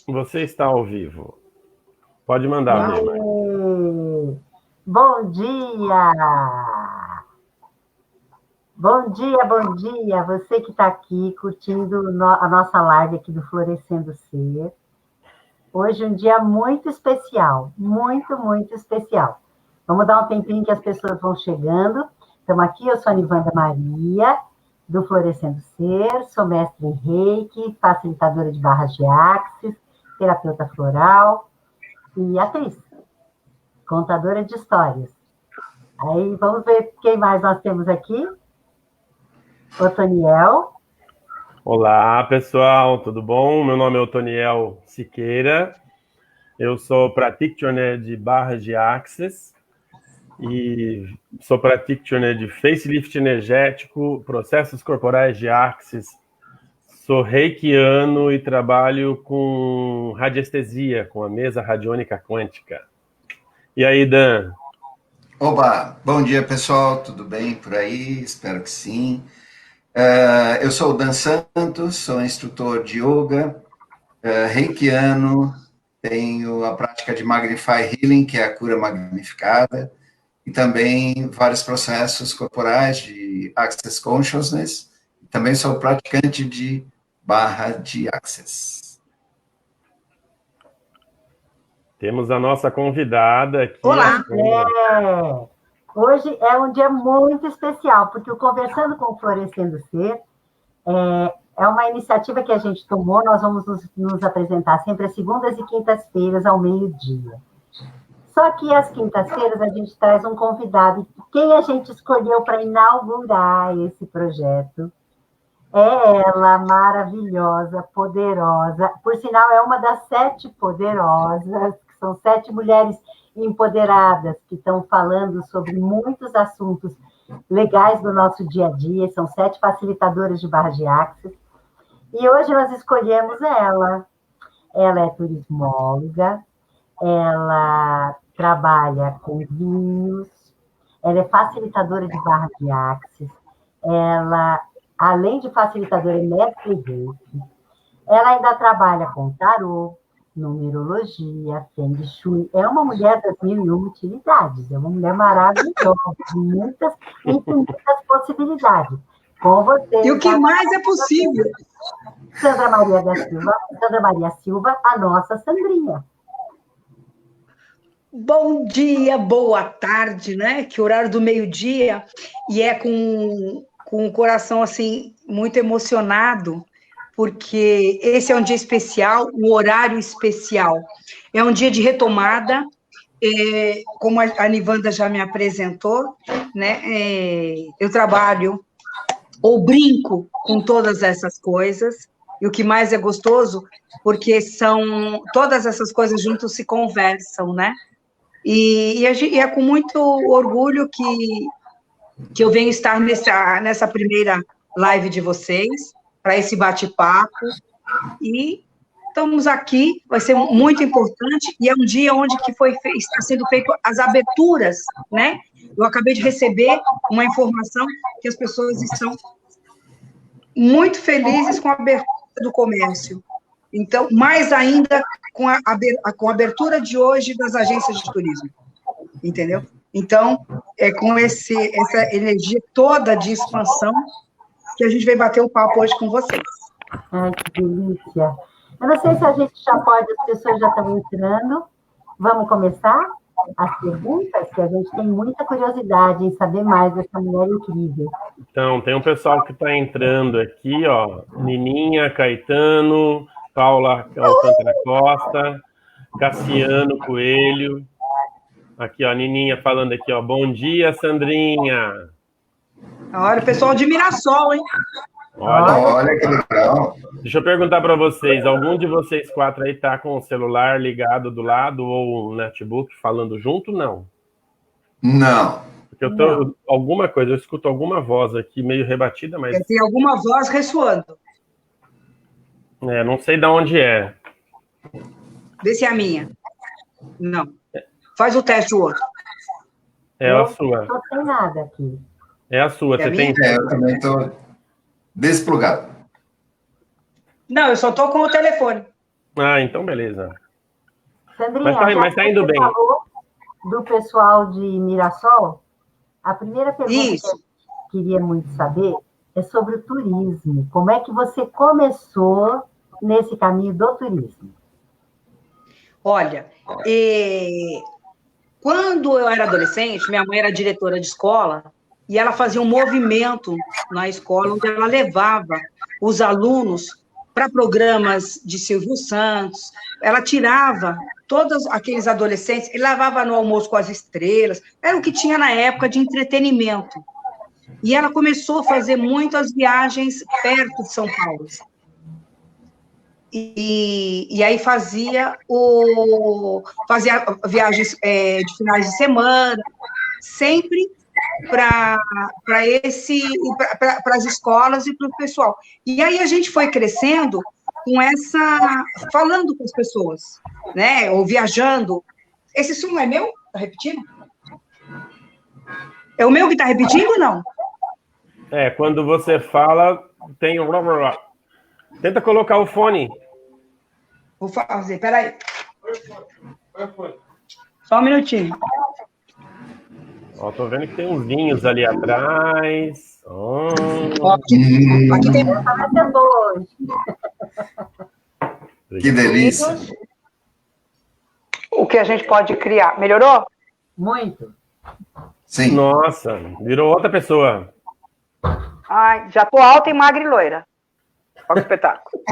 Você está ao vivo. Pode mandar, Neymar. Bom dia! Bom dia, bom dia! Você que está aqui curtindo a nossa live aqui do Florescendo Ser. Hoje um dia muito especial, muito, muito especial. Vamos dar um tempinho que as pessoas vão chegando. Estamos aqui, eu sou a Nivanda Maria, do Florescendo Ser, sou mestre em Reiki, facilitadora de barras de Axis, terapeuta floral e atriz, contadora de histórias. Aí vamos ver quem mais nós temos aqui. Otoniel. Olá, pessoal, tudo bom? Meu nome é Otoniel Siqueira. Eu sou practitioner de barras de Axis e sou practitioner de facelift energético, processos corporais de Axis. Sou reikiano e trabalho com radiestesia, com a mesa radiônica quântica. E aí, Dan? Oba, bom dia, pessoal, tudo bem por aí? Espero que sim. Eu sou o Dan Santos, sou instrutor de yoga, reikiano, tenho a prática de Magnify Healing, que é a cura magnificada, e também vários processos corporais de Access Consciousness. Também sou praticante de barra de Access. Temos a nossa convidada aqui. Olá! Hoje é um dia muito especial, porque o Conversando com o Florescendo Ser é uma iniciativa que a gente tomou. Nós vamos nos apresentar sempre às segundas e quintas-feiras, ao meio-dia. Só que às quintas-feiras a gente traz um convidado. Quem a gente escolheu para inaugurar esse projeto é ela, maravilhosa, poderosa. Por sinal, é uma das 7 poderosas, que são 7 mulheres empoderadas, que estão falando sobre muitos assuntos legais do nosso dia a dia. São 7 facilitadoras de barra de Axis. E hoje nós escolhemos ela. Ela é turismóloga, ela trabalha com vinhos, ela é facilitadora de barra de Axis, ela, além de facilitadora, é mestre em Reiki. Ela ainda trabalha com tarô, numerologia, Feng Shui. É uma mulher das 1001 utilidades, é uma mulher maravilhosa, de muitas infinitas possibilidades. Com você. E o que mais é possível? Sandra Maria Silva, a nossa Sandrinha. Bom dia, boa tarde, né? Que horário do meio-dia, e é com o coração, assim, muito emocionado, porque esse é um dia especial, um horário especial. É um dia de retomada, como a Nivanda já me apresentou, né? Eu trabalho, ou brinco com todas essas coisas, e o que mais é gostoso, porque são todas essas coisas juntas se conversam, né? E é com muito orgulho que eu venho estar nessa primeira live de vocês, para esse bate-papo, e estamos aqui, vai ser muito importante, e é um dia onde está sendo feito as aberturas, né? Eu acabei de receber uma informação que as pessoas estão muito felizes com a abertura do comércio. Então, mais ainda com a abertura de hoje das agências de turismo, entendeu? Então, é com essa energia toda de expansão que a gente vai bater o papo hoje com vocês. Ai, que delícia! Eu não sei se a gente já pode, as pessoas já estão entrando. Vamos começar as perguntas, que a gente tem muita curiosidade em saber mais dessa mulher incrível. Então, tem um pessoal que está entrando aqui, ó. Nininha, Caetano, Paula Alcântara Costa, Cassiano Coelho. Aqui, ó, Nininha falando aqui, ó. Bom dia, Sandrinha. Olha, o pessoal de Mirassol, hein? Olha que legal. Deixa eu perguntar para vocês, algum de vocês 4 aí tá com o celular ligado do lado ou o notebook falando junto? Não. Não. Porque eu tô alguma coisa, eu escuto alguma voz aqui meio rebatida, mas tem alguma voz ressoando. Não sei de onde é. Vê se é a minha. Não. Faz o teste o outro. É a sua. Não tem nada aqui. É a sua, você tem? Eu também estou desplugado. Não, eu só estou com o telefone. Ah, então beleza. Sandrinha, Mas tá indo você bem. falou do pessoal de Mirassol, a primeira pergunta que Isso. eu queria muito saber é sobre o turismo. Como é que você começou nesse caminho do turismo? Olha, quando eu era adolescente, minha mãe era diretora de escola e ela fazia um movimento na escola onde ela levava os alunos para programas de Silvio Santos. Ela tirava todos aqueles adolescentes e levava no Almoço com as Estrelas. Era o que tinha na época de entretenimento. E ela começou a fazer muitas viagens perto de São Paulo. E aí fazia viagens de finais de semana, sempre para as escolas e para o pessoal. E aí a gente foi crescendo falando com as pessoas, né? Ou viajando. Esse som não é meu? Está repetindo? É o meu que está repetindo ou não? Quando você fala, tem um... Tenta colocar o fone. Vou fazer, peraí. Só um minutinho. Ó, tô vendo que tem uns vinhos ali atrás. Aqui tem... Vai ser boa hoje. Que delícia. O que a gente pode criar. Melhorou? Muito. Sim. Nossa, virou outra pessoa. Ai, já tô alta e magra e loira. Olha o espetáculo.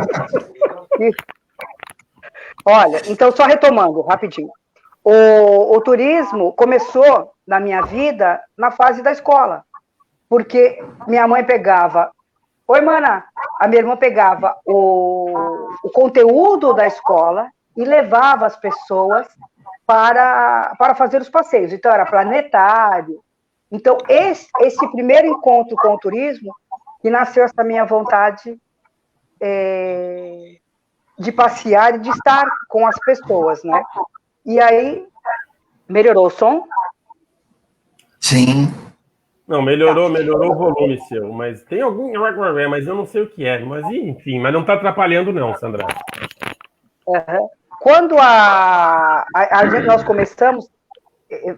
Olha, então, só retomando, rapidinho. O turismo começou na minha vida na fase da escola, porque minha mãe pegava... Oi, mana! A minha irmã pegava o conteúdo da escola e levava as pessoas para fazer os passeios. Então, era planetário. Então, esse primeiro encontro com o turismo, que nasceu essa minha vontade de passear e de estar com as pessoas, né? E aí, melhorou o som? Sim. Não, melhorou o volume seu, mas tem algum... Mas eu não sei o que é. Mas, enfim, mas não tá atrapalhando não, Sandra. Uhum. Quando nós começamos,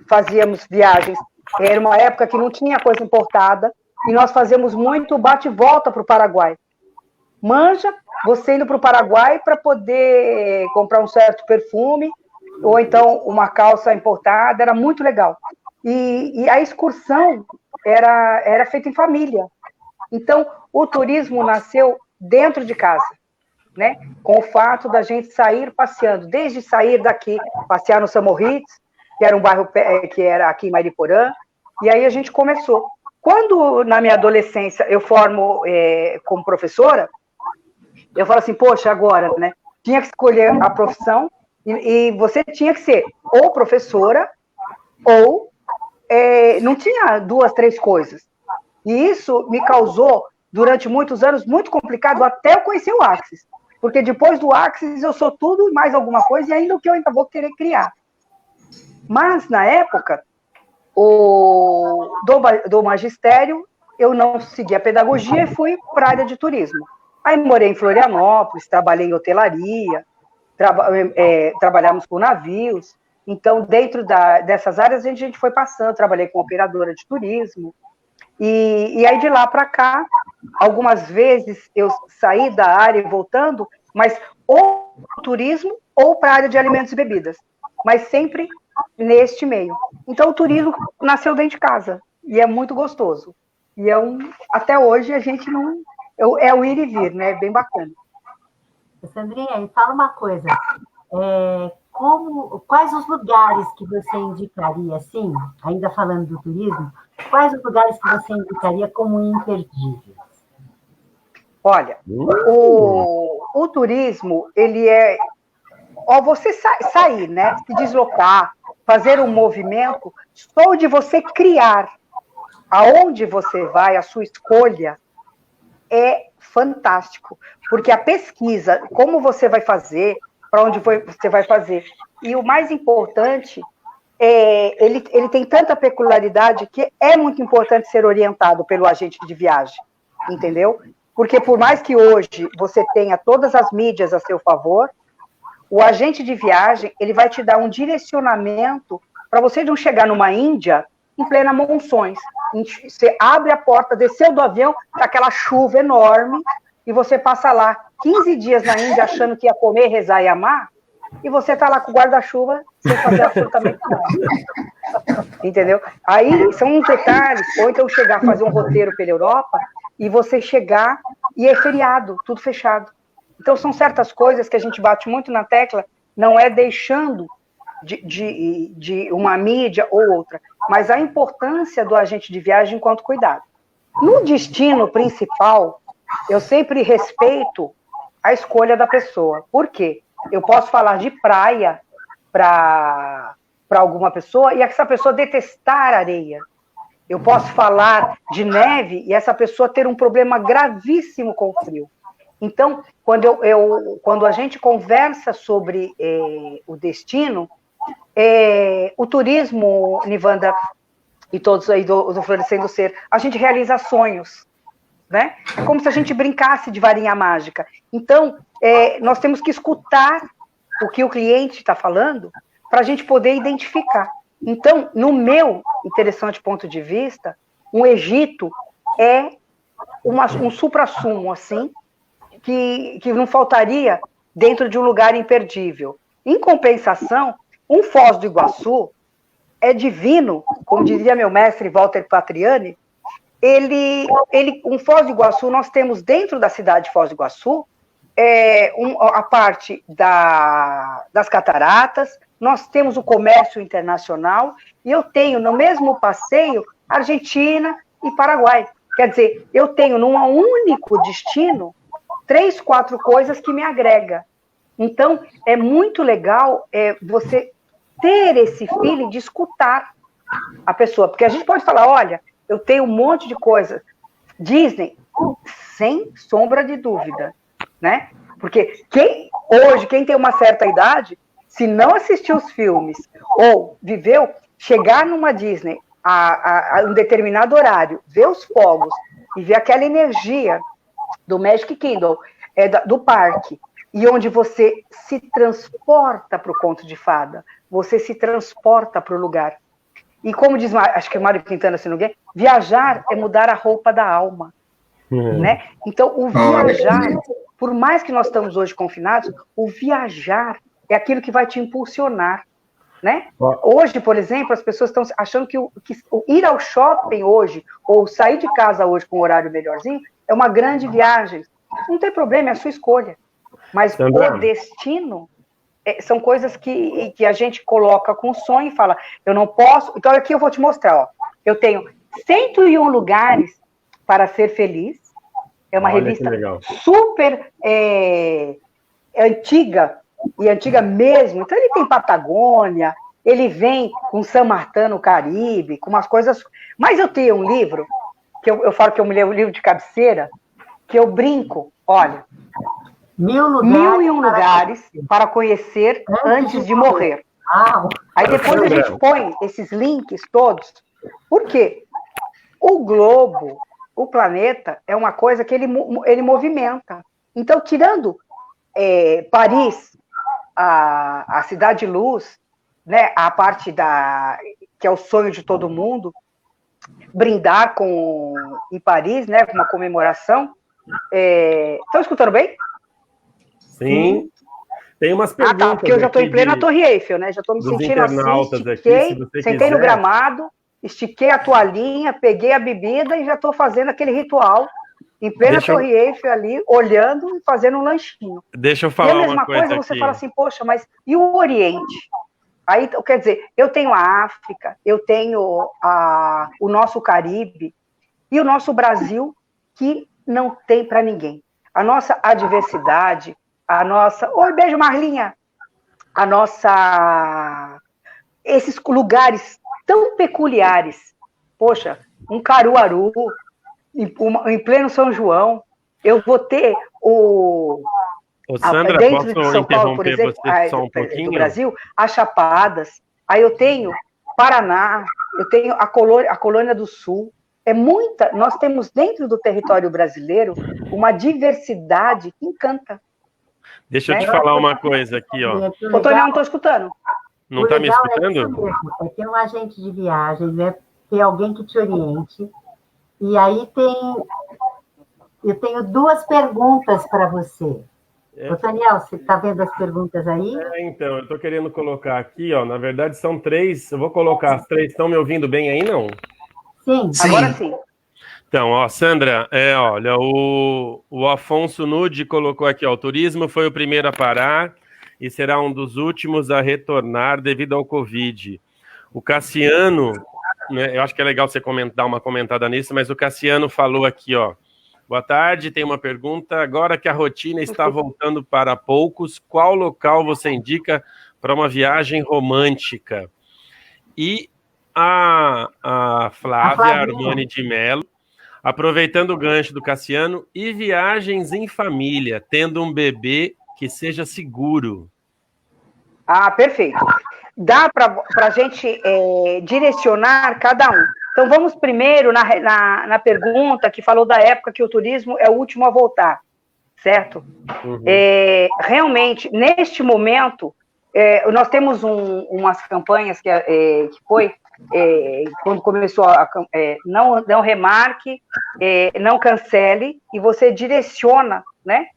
fazíamos viagens, era uma época que não tinha coisa importada, e nós fazíamos muito bate-volta para o Paraguai. Manja, você indo para o Paraguai para poder comprar um certo perfume, ou então uma calça importada, era muito legal. E a excursão era feita em família. Então, o turismo nasceu dentro de casa, né? Com o fato da gente sair passeando, desde sair daqui, passear no Samorritz, que era um bairro que era aqui em Mariporã, e aí a gente começou. Quando, na minha adolescência, eu formo como professora, eu falo assim, poxa, agora, né? Tinha que escolher a profissão e você tinha que ser ou professora ou não tinha 2, 3 coisas. E isso me causou, durante muitos anos, muito complicado até eu conhecer o Axis. Porque depois do Axis eu sou tudo e mais alguma coisa, e ainda o que eu ainda vou querer criar. Mas, na época, do magistério, eu não segui a pedagogia e fui para a área de turismo. Aí morei em Florianópolis, trabalhei em hotelaria, trabalhamos com navios. Então, dentro dessas áreas, a gente foi passando, trabalhei com operadora de turismo. E aí, de lá para cá, algumas vezes eu saí da área e voltando, mas ou turismo ou para a área de alimentos e bebidas, mas sempre neste meio. Então, o turismo nasceu dentro de casa, e é muito gostoso. E até hoje a gente não... É o ir e vir, né? Bem bacana. Sandrinha, e fala uma coisa. Quais os lugares que você indicaria, assim, ainda falando do turismo, quais os lugares que você indicaria como imperdíveis? Olha, o turismo, ele é... você sair, né? Se deslocar, fazer um movimento, só de você criar aonde você vai, a sua escolha, é fantástico. Porque a pesquisa, como você vai fazer, para onde você vai fazer. E o mais importante, ele tem tanta peculiaridade que é muito importante ser orientado pelo agente de viagem, entendeu? Porque por mais que hoje você tenha todas as mídias a seu favor, O agente de viagem, ele vai te dar um direcionamento para você não chegar numa Índia em plena monções. Você abre a porta, desceu do avião, tá aquela chuva enorme, e você passa lá 15 dias na Índia achando que ia comer, rezar e amar, e você tá lá com o guarda-chuva sem fazer absolutamente nada. Entendeu? Aí são uns detalhes, ou então chegar a fazer um roteiro pela Europa, e você chegar e é feriado, tudo fechado. Então são certas coisas que a gente bate muito na tecla, não é deixando de uma mídia ou outra, mas a importância do agente de viagem enquanto cuidado. No destino principal, eu sempre respeito a escolha da pessoa. Por quê? Eu posso falar de praia para alguma pessoa e essa pessoa detestar areia. Eu posso falar de neve e essa pessoa ter um problema gravíssimo com o frio. Então, quando a gente conversa sobre o destino, o turismo, Nivanda, e todos aí do Florescendo Ser, a gente realiza sonhos, né? É como se a gente brincasse de varinha mágica. Então, nós temos que escutar o que o cliente está falando para a gente poder identificar. Então, no meu interessante ponto de vista, o Egito é um suprassumo, assim, que não faltaria dentro de um lugar imperdível. Em compensação, um Foz do Iguaçu é divino, como dizia meu mestre Walter Patriani. Um Foz do Iguaçu, nós temos dentro da cidade de Foz do Iguaçu a parte das cataratas, nós temos o comércio internacional, e eu tenho no mesmo passeio Argentina e Paraguai. Quer dizer, eu tenho num único destino 3, 4 coisas que me agrega. Então, é muito legal você ter esse feeling de escutar a pessoa, porque a gente pode falar, olha, eu tenho um monte de coisa. Disney, sem sombra de dúvida, né? Porque quem tem uma certa idade, se não assistiu os filmes ou viveu, chegar numa Disney a um determinado horário, ver os fogos e ver aquela energia do Magic Kingdom, do parque, e onde você se transporta para o conto de fada, você se transporta para o lugar. E como diz, acho que é Mário Quintana, se não me engano, viajar é mudar a roupa da alma. Né? Então, o viajar, por mais que nós estamos hoje confinados, o viajar é aquilo que vai te impulsionar. Né? Hoje, por exemplo, as pessoas estão achando que ir ao shopping hoje, ou sair de casa hoje com um horário melhorzinho, é uma grande viagem. Não tem problema, é a sua escolha. Mas o destino são coisas que a gente coloca com sonho e fala, eu não posso... Então, aqui eu vou te mostrar. Ó. Eu tenho 101 lugares para ser feliz. É uma revista super antiga, e antiga mesmo. Então, ele tem Patagônia, ele vem com San Martin no Caribe, com umas coisas... Mas eu tenho um livro, que eu falo que eu me levo um livro de cabeceira, que eu brinco, olha... 1001 lugares para conhecer antes de morrer. Aí depois a gente põe esses links todos. Por quê? O globo, o planeta, é uma coisa que ele movimenta. Então, tirando Paris, a Cidade de Luz, né, a parte que é o sonho de todo mundo, brindar em Paris, né, com uma comemoração. Estão escutando bem? Sim. Tem umas perguntas. Porque eu já estou em plena Torre Eiffel, né? Já estou me sentindo assim, estiquei, sentei no gramado, estiquei a toalhinha, peguei a bebida e já estou fazendo aquele ritual em plena Torre Eiffel ali, olhando e fazendo um lanchinho. Deixa eu falar uma coisa. E a mesma coisa você fala assim, poxa, mas e o Oriente? Aí, quer dizer, eu tenho a África, eu tenho o nosso Caribe e o nosso Brasil, que não tem para ninguém. A nossa adversidade, a nossa... Oi, beijo, Marlinha! Esses lugares tão peculiares. Poxa, um Caruaru, em pleno São João, eu vou ter Sandra, dentro de São Paulo, por exemplo, do Brasil, as Chapadas, aí eu tenho Paraná, eu tenho a Colônia do Sul, nós temos dentro do território brasileiro uma diversidade que encanta. Deixa eu te falar uma coisa aqui, ó. Ô, Tony, eu não estou escutando. Não está me escutando? É ter um agente de viagens, é ter alguém que te oriente. E aí eu tenho 2 perguntas para você. Ô, Daniel, você está vendo as perguntas aí? Então, eu estou querendo colocar aqui, ó. Na verdade, são 3. Eu vou colocar as 3. Estão me ouvindo bem aí, não? Sim. Agora sim. Então, ó, Sandra, olha, o Afonso Nude colocou aqui, ó, o turismo foi o primeiro a parar e será um dos últimos a retornar devido ao Covid. O Cassiano, né, eu acho que é legal você dar uma comentada nisso, mas o Cassiano falou aqui, ó, boa tarde, tem uma pergunta, agora que a rotina está voltando para poucos, qual local você indica para uma viagem romântica? E a Flávia Armani de Mello, aproveitando o gancho do Cassiano, e viagens em família, tendo um bebê que seja seguro. Ah, perfeito. Dá para a gente direcionar cada um. Então, vamos primeiro na pergunta que falou da época que o turismo é o último a voltar, certo? Uhum. Realmente, neste momento, nós temos umas campanhas que foi... quando começou não remarque, não cancele, e você direciona, né,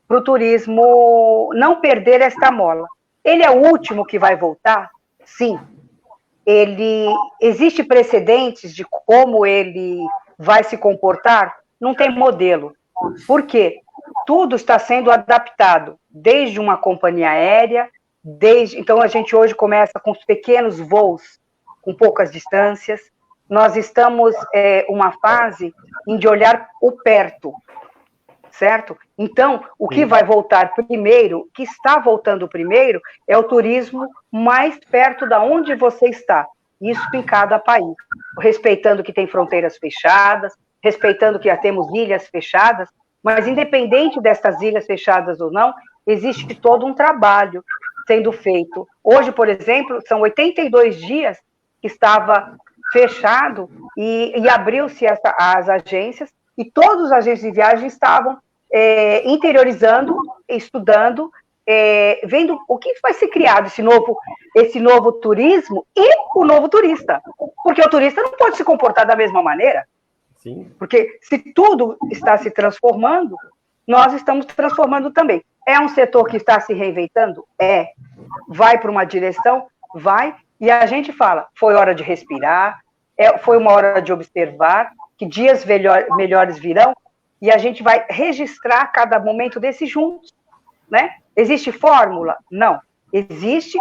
para o turismo não perder esta mola. Ele é o último que vai voltar? Sim. Existe precedentes de como ele vai se comportar? Não tem modelo. Por quê? Tudo está sendo adaptado, desde uma companhia aérea, então a gente hoje começa com os pequenos voos, com poucas distâncias. Nós estamos uma fase de olhar o perto, certo? Então, o que vai voltar primeiro, que está voltando primeiro, é o turismo mais perto da onde você está. Isso em cada país. Respeitando que tem fronteiras fechadas, respeitando que já temos ilhas fechadas, mas independente dessas ilhas fechadas ou não, existe todo um trabalho sendo feito. Hoje, por exemplo, são 82 dias que estava fechado e abriu-se as agências, e todos os agentes de viagem estavam interiorizando, estudando, vendo o que vai ser criado, esse novo turismo e o novo turista. Porque o turista não pode se comportar da mesma maneira. Sim. Porque se tudo está se transformando, nós estamos transformando também. É um setor que está se reinventando? Vai para uma direção? Vai. E a gente fala, foi hora de respirar, foi uma hora de observar, que dias melhores virão, e a gente vai registrar cada momento desse juntos, né? Existe fórmula? Não. Existe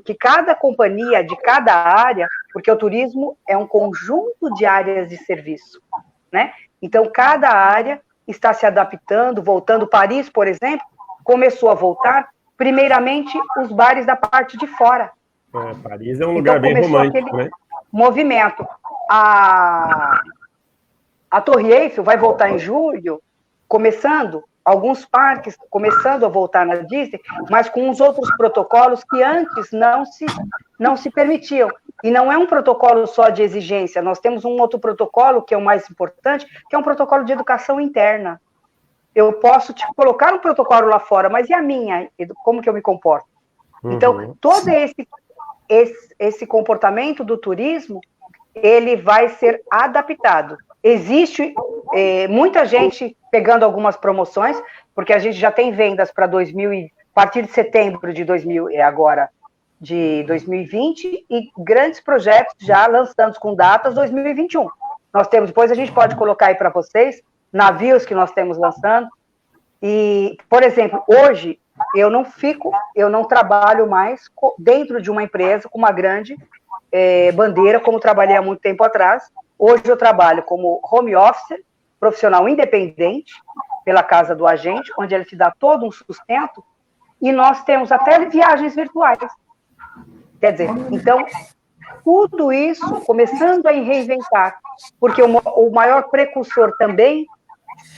que cada companhia, de cada área, porque o turismo é um conjunto de áreas de serviço, né? Então, cada área está se adaptando, voltando. Paris, por exemplo, começou a voltar, primeiramente, os bares da parte de fora. Paris é um lugar bem romântico, né? Movimento. A Torre Eiffel vai voltar em julho, começando, alguns parques começando a voltar na Disney, mas com os outros protocolos que antes não se permitiam. E não é um protocolo só de exigência, nós temos um outro protocolo, que é o mais importante, que é um protocolo de educação interna. Eu posso te colocar um protocolo lá fora, mas e a minha? Como que eu me comporto? Então, todo esse comportamento do turismo, ele vai ser adaptado. Existe muita gente pegando algumas promoções, porque a gente já tem vendas para a partir de setembro de 2020, e grandes projetos já lançando com datas 2021. Nós temos, depois a gente pode colocar aí para vocês, navios que nós temos lançando. E, por exemplo, hoje eu não trabalho mais dentro de uma empresa com uma grande bandeira, como trabalhei há muito tempo atrás. Hoje eu trabalho como home office, profissional independente, pela casa do agente, onde ele te dá todo um sustento, e nós temos até viagens virtuais. Quer dizer, então, tudo isso começando a reinventar, porque o maior precursor também,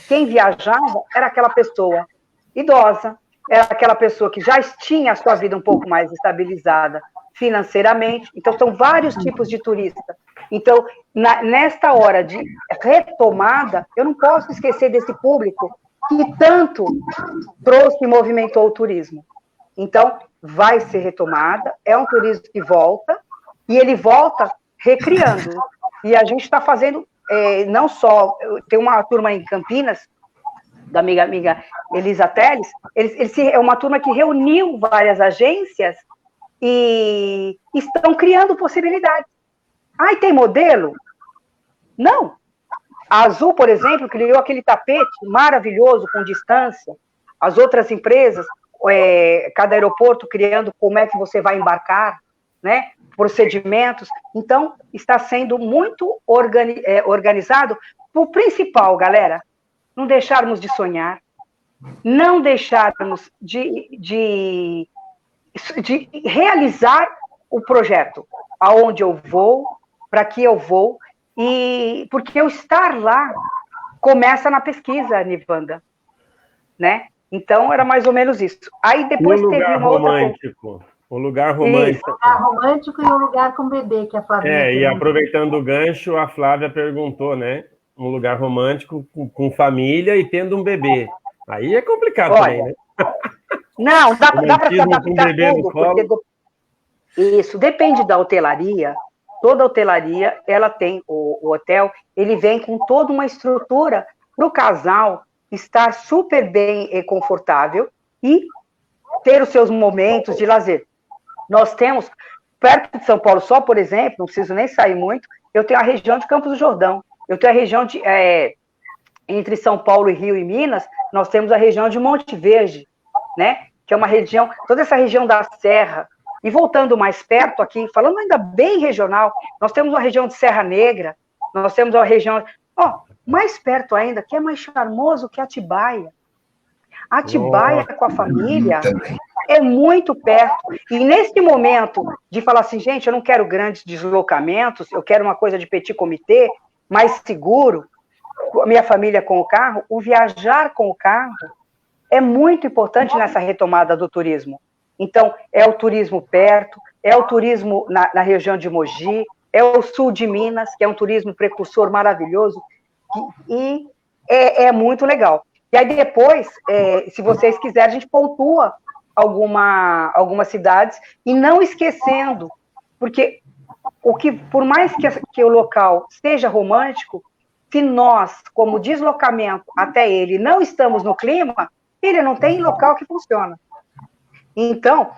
quem viajava, era aquela pessoa idosa, era aquela pessoa que já tinha a sua vida um pouco mais estabilizada financeiramente. Então, são vários tipos de turista. Então, nesta hora de retomada, eu não posso esquecer desse público que tanto trouxe e movimentou o turismo. Então, vai ser retomada, é um turismo que volta, e ele volta recriando. E a gente está fazendo, não só, tem uma turma em Campinas, da amiga Elisa Teles, é uma turma que reuniu várias agências e estão criando possibilidades. Ai, tem modelo? Não. A Azul, por exemplo, criou aquele tapete maravilhoso, com distância. As outras empresas, cada aeroporto criando como é que você vai embarcar, né? Procedimentos. Então, está sendo muito organizado. O principal, galera, não deixarmos de sonhar, não deixarmos de realizar o projeto, aonde eu vou, para que eu vou, e porque eu estar lá começa na pesquisa, Nivanda, né? Então, era mais ou menos isso. Aí depois teve uma romântico. outra... Um lugar romântico. Um lugar romântico e um lugar com bebê, que a Flávia... E aproveitando o gancho, a Flávia perguntou, né? Um lugar romântico com família e tendo um bebê. Aí é complicado também, né? Não, dá para se adaptar um bebê tudo, porque isso depende da hotelaria. Toda hotelaria, ela tem o hotel, ele vem com toda uma estrutura para o casal estar super bem e confortável e ter os seus momentos de lazer. Nós temos, perto de São Paulo, só, por exemplo, não preciso nem sair muito, eu tenho a região de Campos do Jordão, eu tenho a região entre São Paulo e Rio e Minas, nós temos a região de Monte Verde, né? Que é uma região, toda essa região da Serra. E voltando mais perto aqui, falando ainda bem regional, nós temos uma região de Serra Negra, nós temos uma região, mais perto ainda, que é mais charmoso que Atibaia. Atibaia com a família é muito perto. E nesse momento de falar assim, gente, eu não quero grandes deslocamentos, eu quero uma coisa de petit comité, mais seguro, minha família com o carro, o viajar com o carro é muito importante nessa retomada do turismo. Então, é o turismo perto, é o turismo na região de Mogi, é o sul de Minas, que é um turismo precursor maravilhoso, e é muito legal. E aí depois, se vocês quiserem, a gente pontua algumas cidades, e não esquecendo, porque por mais que o local seja romântico, se nós, como deslocamento até ele, não estamos no clima, ele não tem local que funciona. Então,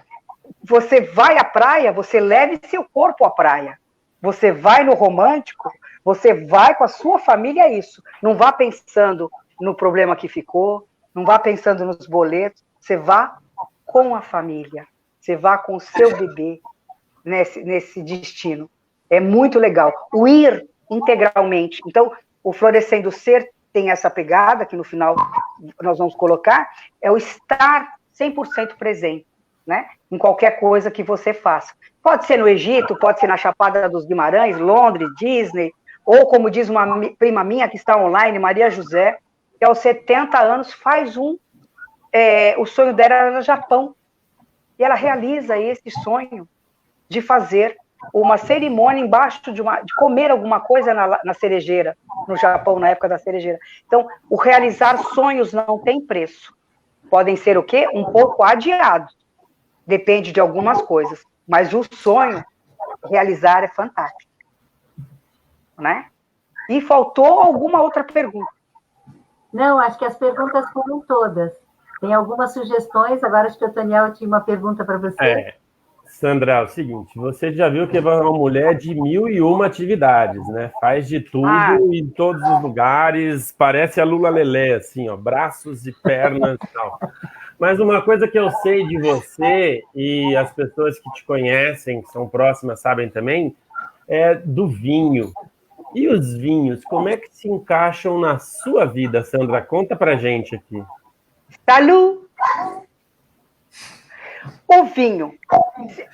você vai à praia, você leve seu corpo à praia. Você vai no romântico, você vai com a sua família, é isso. Não vá pensando no problema que ficou, não vá pensando nos boletos, você vá com a família, você vá com o seu bebê nesse destino. É muito legal. O ir integralmente. Então, o Florescendo Ser tem essa pegada, que no final nós vamos colocar, é o estar 100% presente, né? Em qualquer coisa que você faça. Pode ser no Egito, pode ser na Chapada dos Guimarães, Londres, Disney, ou como diz uma prima minha que está online, Maria José, que aos 70 anos faz o sonho dela era no Japão. E ela realiza esse sonho de fazer uma cerimônia embaixo de comer alguma coisa na cerejeira, no Japão, na época da cerejeira. Então, o realizar sonhos não tem preço. Podem ser o quê? Um pouco adiados. Depende de algumas coisas. Mas o sonho, realizar é fantástico. Né? E faltou alguma outra pergunta? Não, acho que as perguntas foram todas. Tem algumas sugestões, agora acho que o Daniel tinha uma pergunta para você. Sandra, é o seguinte, você já viu que é uma mulher de 1001 atividades, né? Faz de tudo em todos os lugares, parece a Lula Lelé, assim, ó, braços e pernas e tal. Mas uma coisa que eu sei de você, e as pessoas que te conhecem, que são próximas, sabem também, é do vinho. E os vinhos, como é que se encaixam na sua vida, Sandra? Conta pra gente aqui. Salut! O vinho.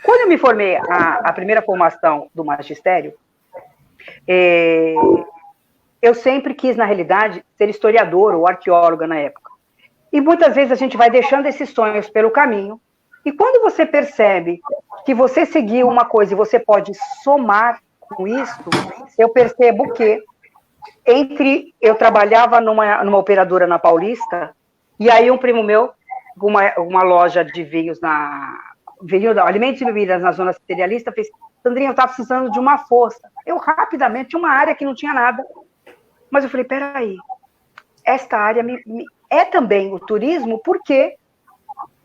Quando eu me formei, a primeira formação do magistério, eu sempre quis, na realidade, ser historiador ou arqueóloga na época. E muitas vezes a gente vai deixando esses sonhos pelo caminho, e quando você percebe que você seguiu uma coisa e você pode somar com isso, eu percebo que eu trabalhava numa operadora na Paulista, E aí um primo meu, uma loja de vinhos alimentos e bebidas na zona cerealista, fez: Sandrinha, eu estava precisando de uma força. Eu rapidamente, tinha uma área que não tinha nada. Mas eu falei, peraí, esta área é também o turismo, porque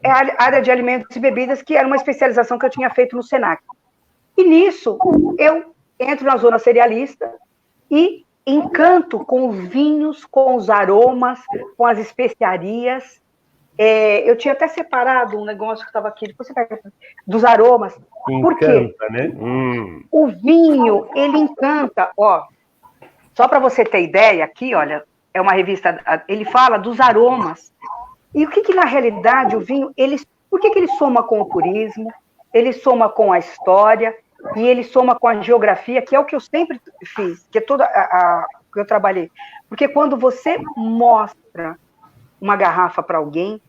é a área de alimentos e bebidas, que era uma especialização que eu tinha feito no Senac. E nisso, eu entro na zona cerealista e encanto com os vinhos, com os aromas, com as especiarias. Eu tinha até separado um negócio que estava aqui, depois você pega, dos aromas. Por quê? Né? O vinho, ele encanta, ó. Só para você ter ideia, aqui, olha, é uma revista, ele fala dos aromas. E o que na realidade o vinho, por que ele soma com o turismo, ele soma com a história, e ele soma com a geografia, que é o que eu sempre fiz, que é toda que eu trabalhei. Porque quando você mostra uma garrafa para alguém,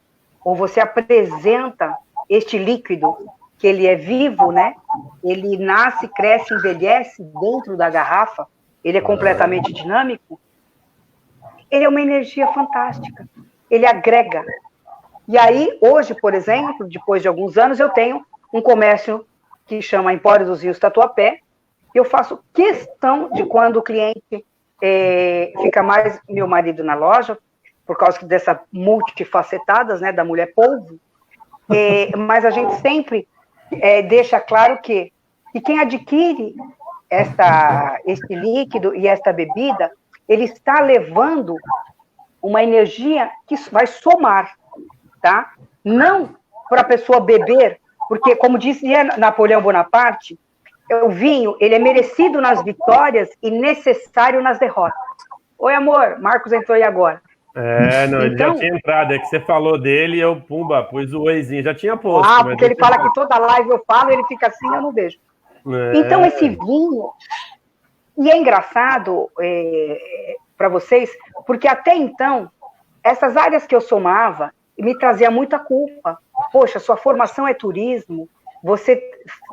ou você apresenta este líquido, que ele é vivo, né? Ele nasce, cresce, envelhece dentro da garrafa, ele é completamente dinâmico, ele é uma energia fantástica, ele agrega. E aí, hoje, por exemplo, depois de alguns anos, eu tenho um comércio que chama Empório dos Vinhos Tatuapé, e eu faço questão de, quando o cliente fica mais meu marido na loja, por causa dessa multifacetadas, né, da mulher polvo, mas a gente sempre deixa claro que quem adquire este líquido e esta bebida, ele está levando uma energia que vai somar, tá? Não para a pessoa beber, porque, como dizia Napoleão Bonaparte, o vinho, ele é merecido nas vitórias e necessário nas derrotas. Oi, amor, Marcos entrou aí agora. Não, ele já tinha entrado, é que você falou dele e eu, pus o oizinho, já tinha posto. Porque ele fala que toda live eu falo, ele fica assim, eu não vejo. Então, esse vinho, e é engraçado para vocês, porque até então, essas áreas que eu somava, me trazia muita culpa. Poxa, sua formação é turismo, você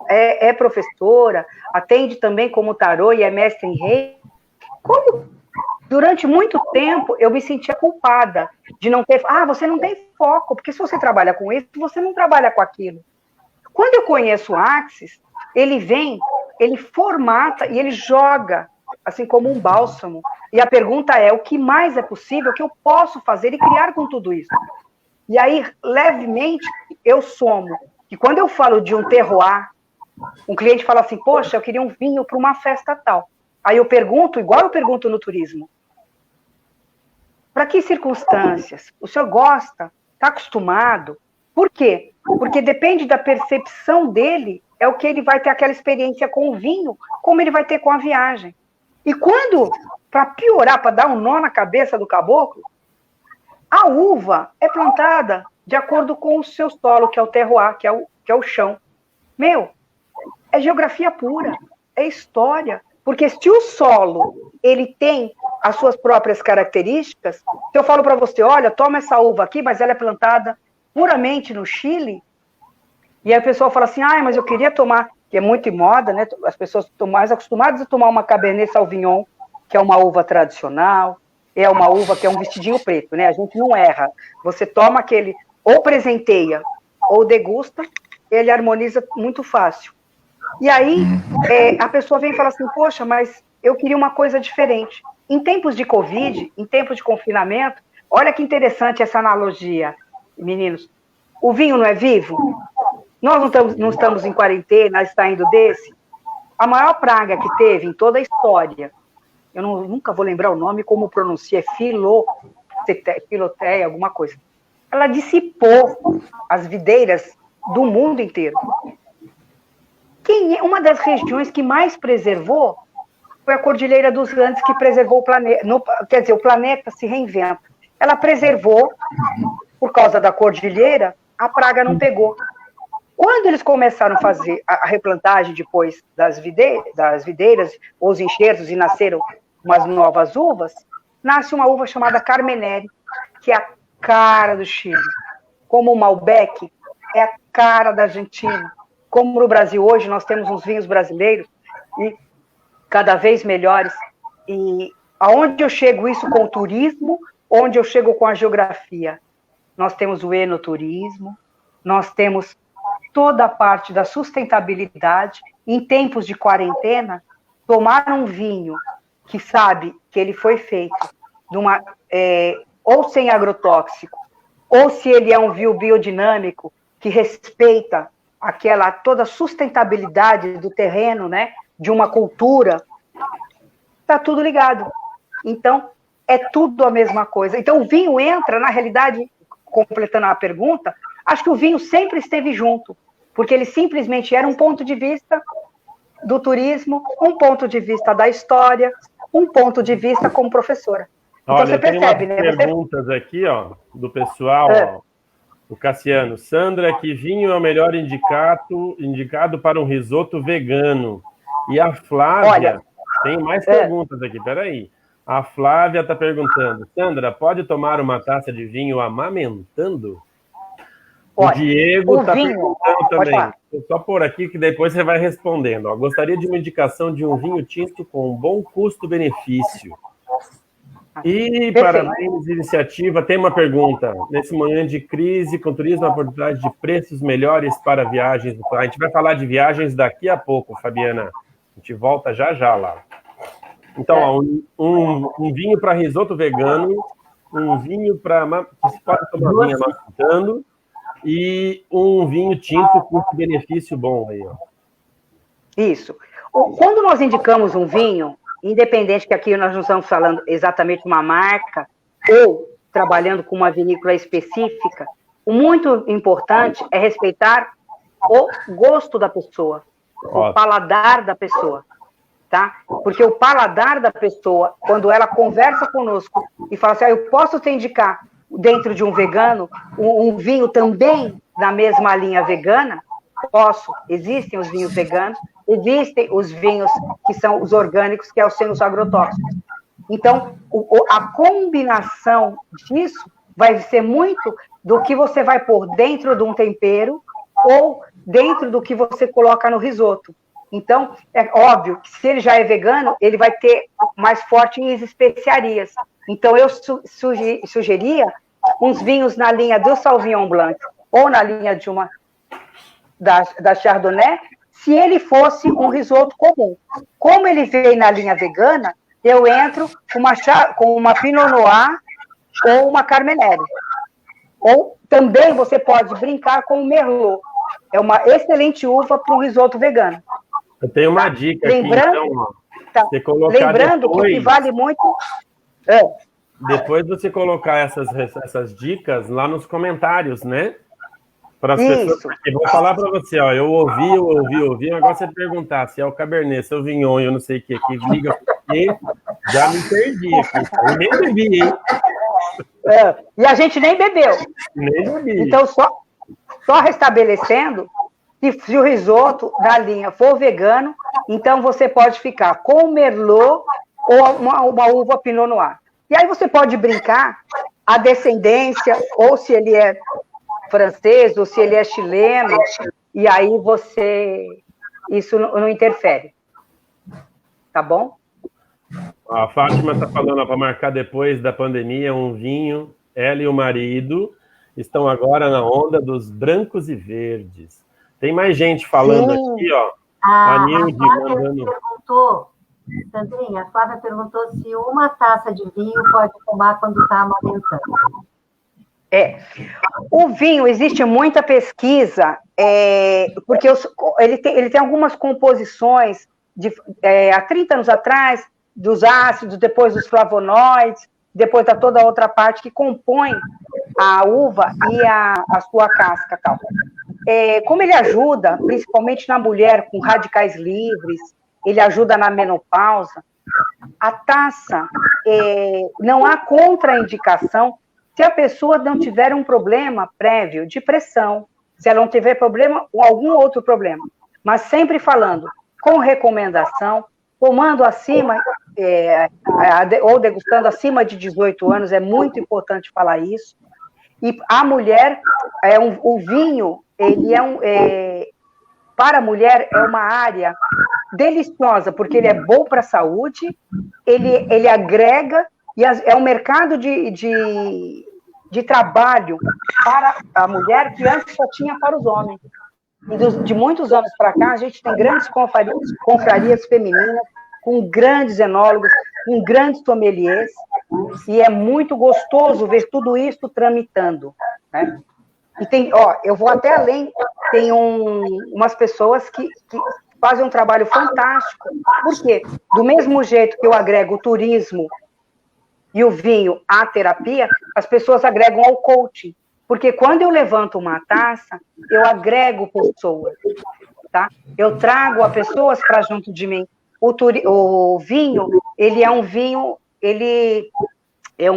é professora, atende também como tarô e é mestre em rei. Como durante muito tempo eu me sentia culpada de não ter... você não tem foco, porque se você trabalha com isso, você não trabalha com aquilo. Quando eu conheço o Axis, ele vem, ele formata e ele joga, assim como um bálsamo. E a pergunta é, o que mais é possível, o que eu posso fazer e criar com tudo isso? E aí, levemente, eu somo. E quando eu falo de um terroir, um cliente fala assim, poxa, eu queria um vinho para uma festa tal. Aí eu pergunto, igual eu pergunto no turismo, para que circunstâncias? O senhor gosta? Está acostumado? Por quê? Porque depende da percepção dele, é o que ele vai ter aquela experiência com o vinho, como ele vai ter com a viagem. E quando, para piorar, para dar um nó na cabeça do caboclo, a uva é plantada de acordo com o seu solo, que é o terroir, que é o chão. É geografia pura, é história. Porque se o solo, ele tem as suas próprias características, se eu falo para você, olha, toma essa uva aqui, mas ela é plantada puramente no Chile, e aí a pessoa fala assim, mas eu queria tomar, que é muito em moda, né? As pessoas estão mais acostumadas a tomar uma Cabernet Sauvignon, que é uma uva tradicional, é uma uva que é um vestidinho preto, né? A gente não erra. Você toma aquele, ou presenteia, ou degusta, ele harmoniza muito fácil. E aí, a pessoa vem e fala assim, poxa, mas eu queria uma coisa diferente. Em tempos de Covid, em tempos de confinamento, olha que interessante essa analogia, meninos. O vinho não é vivo? Nós não estamos em quarentena, saindo desse. A maior praga que teve em toda a história, eu nunca vou lembrar o nome, como pronuncia, filoteia, alguma coisa. Ela dissipou as videiras do mundo inteiro. Uma das regiões que mais preservou foi a Cordilheira dos Andes, que preservou o planeta. Quer dizer, o planeta se reinventa. Ela preservou, por causa da cordilheira, a praga não pegou. Quando eles começaram a fazer a replantagem depois das videiras, os enxertos, e nasceram umas novas uvas, nasce uma uva chamada Carmenere, que é a cara do Chile. Como o Malbec é a cara da Argentina. Como no Brasil hoje nós temos uns vinhos brasileiros e cada vez melhores. E aonde eu chego isso com o turismo, onde eu chego com a geografia? nós temos o enoturismo, nós temos toda a parte da sustentabilidade. Em tempos de quarentena, tomar um vinho que sabe que ele foi feito ou sem agrotóxico, ou se ele é um vinho biodinâmico, que respeita toda a sustentabilidade do terreno, né, de uma cultura, está tudo ligado. Então, é tudo a mesma coisa. Então, o vinho entra, na realidade, completando a pergunta, acho que o vinho sempre esteve junto, porque ele simplesmente era um ponto de vista do turismo, um ponto de vista da história, um ponto de vista como professora. Então, olha, você percebe, tem né? perguntas aqui, ó, do pessoal, ó, o Cassiano. Sandra, que vinho é o melhor indicado para um risoto vegano? E a Flávia, tem mais perguntas aqui, peraí. A Flávia está perguntando, Sandra, pode tomar uma taça de vinho amamentando? O Diego está perguntando também. Vou só pôr aqui que depois você vai respondendo. Ó, gostaria de uma indicação de um vinho tinto com um bom custo-benefício. E parabéns, iniciativa. Tem uma pergunta. Nesse momento de crise, com turismo, a oportunidade de preços melhores para viagens. A gente vai falar de viagens daqui a pouco, Fabiana. A gente volta já lá. Então, ó, um vinho para risoto vegano, um vinho para que se pode tomar vinho amamentando, e um vinho tinto custo-benefício bom aí, ó. Isso. Quando nós indicamos um vinho, independente que aqui nós não estamos falando exatamente de uma marca ou trabalhando com uma vinícola específica, o muito importante é respeitar o gosto da pessoa, o paladar da pessoa, tá? Porque o paladar da pessoa, quando ela conversa conosco e fala assim, eu posso te indicar dentro de um vegano, um vinho também na mesma linha vegana? Posso. Existem os vinhos veganos, existem os vinhos que são os orgânicos, que são os agrotóxicos. Então, a combinação disso vai ser muito do que você vai pôr dentro de um tempero ou dentro do que você coloca no risoto. Então, é óbvio que se ele já é vegano, ele vai ter mais forte em especiarias. Então, eu sugeria uns vinhos na linha do Sauvignon Blanc ou na linha de da Chardonnay, se ele fosse um risoto comum. Como ele veio na linha vegana, eu entro com uma Pinot Noir ou uma Carmenère. Ou também você pode brincar com o Merlot. É uma excelente uva para um risoto vegano. Eu tenho uma dica aqui, então. Você colocar lembrando depois, que vale muito... Depois você colocar essas dicas lá nos comentários, né? Para as pessoas. Eu vou falar para você, ó. Eu ouvi. Agora você perguntar se é o Cabernet, Sauvignon, eu não sei o que aqui, liga porque já me perdi aqui. Eu nem bebi, hein? E a gente nem bebeu. Nem bebi. Então, só restabelecendo, se o risoto da linha for vegano, então você pode ficar com o Merlot ou uma uva Pinot Noir. E aí você pode brincar a descendência, ou se ele é francês, ou se ele é chileno, e aí isso não interfere. Tá bom? A Fátima está falando para marcar depois da pandemia um vinho. Ela e o marido estão agora na onda dos brancos e verdes. Tem mais gente falando aqui, ó. A Nilde mandando... Sandrinha, a Flávia perguntou se uma taça de vinho pode tomar quando está amamentando. O vinho, existe muita pesquisa, porque ele tem algumas composições, há 30 anos atrás, dos ácidos, depois dos flavonoides, depois da toda a outra parte que compõe a uva e a sua casca. Tal. Como ele ajuda, principalmente na mulher com radicais livres, ele ajuda na menopausa, a taça, não há contraindicação se a pessoa não tiver um problema prévio de pressão, se ela não tiver problema ou algum outro problema. Mas sempre falando com recomendação, tomando acima, ou degustando acima de 18 anos, é muito importante falar isso. E a mulher, o vinho, para a mulher, é uma área deliciosa, porque ele é bom para a saúde, ele agrega, e é um mercado de de trabalho para a mulher que antes só tinha para os homens. E de muitos anos para cá, a gente tem grandes confrarias femininas, com grandes enólogos, com grandes sommeliers, e é muito gostoso ver tudo isso tramitando, né? E tem, eu vou até além, tem umas pessoas que fazem um trabalho fantástico, porque do mesmo jeito que eu agrego o turismo e o vinho à terapia, as pessoas agregam ao coaching, porque quando eu levanto uma taça, eu agrego pessoas, tá? Eu trago as pessoas para junto de mim. O vinho, ele é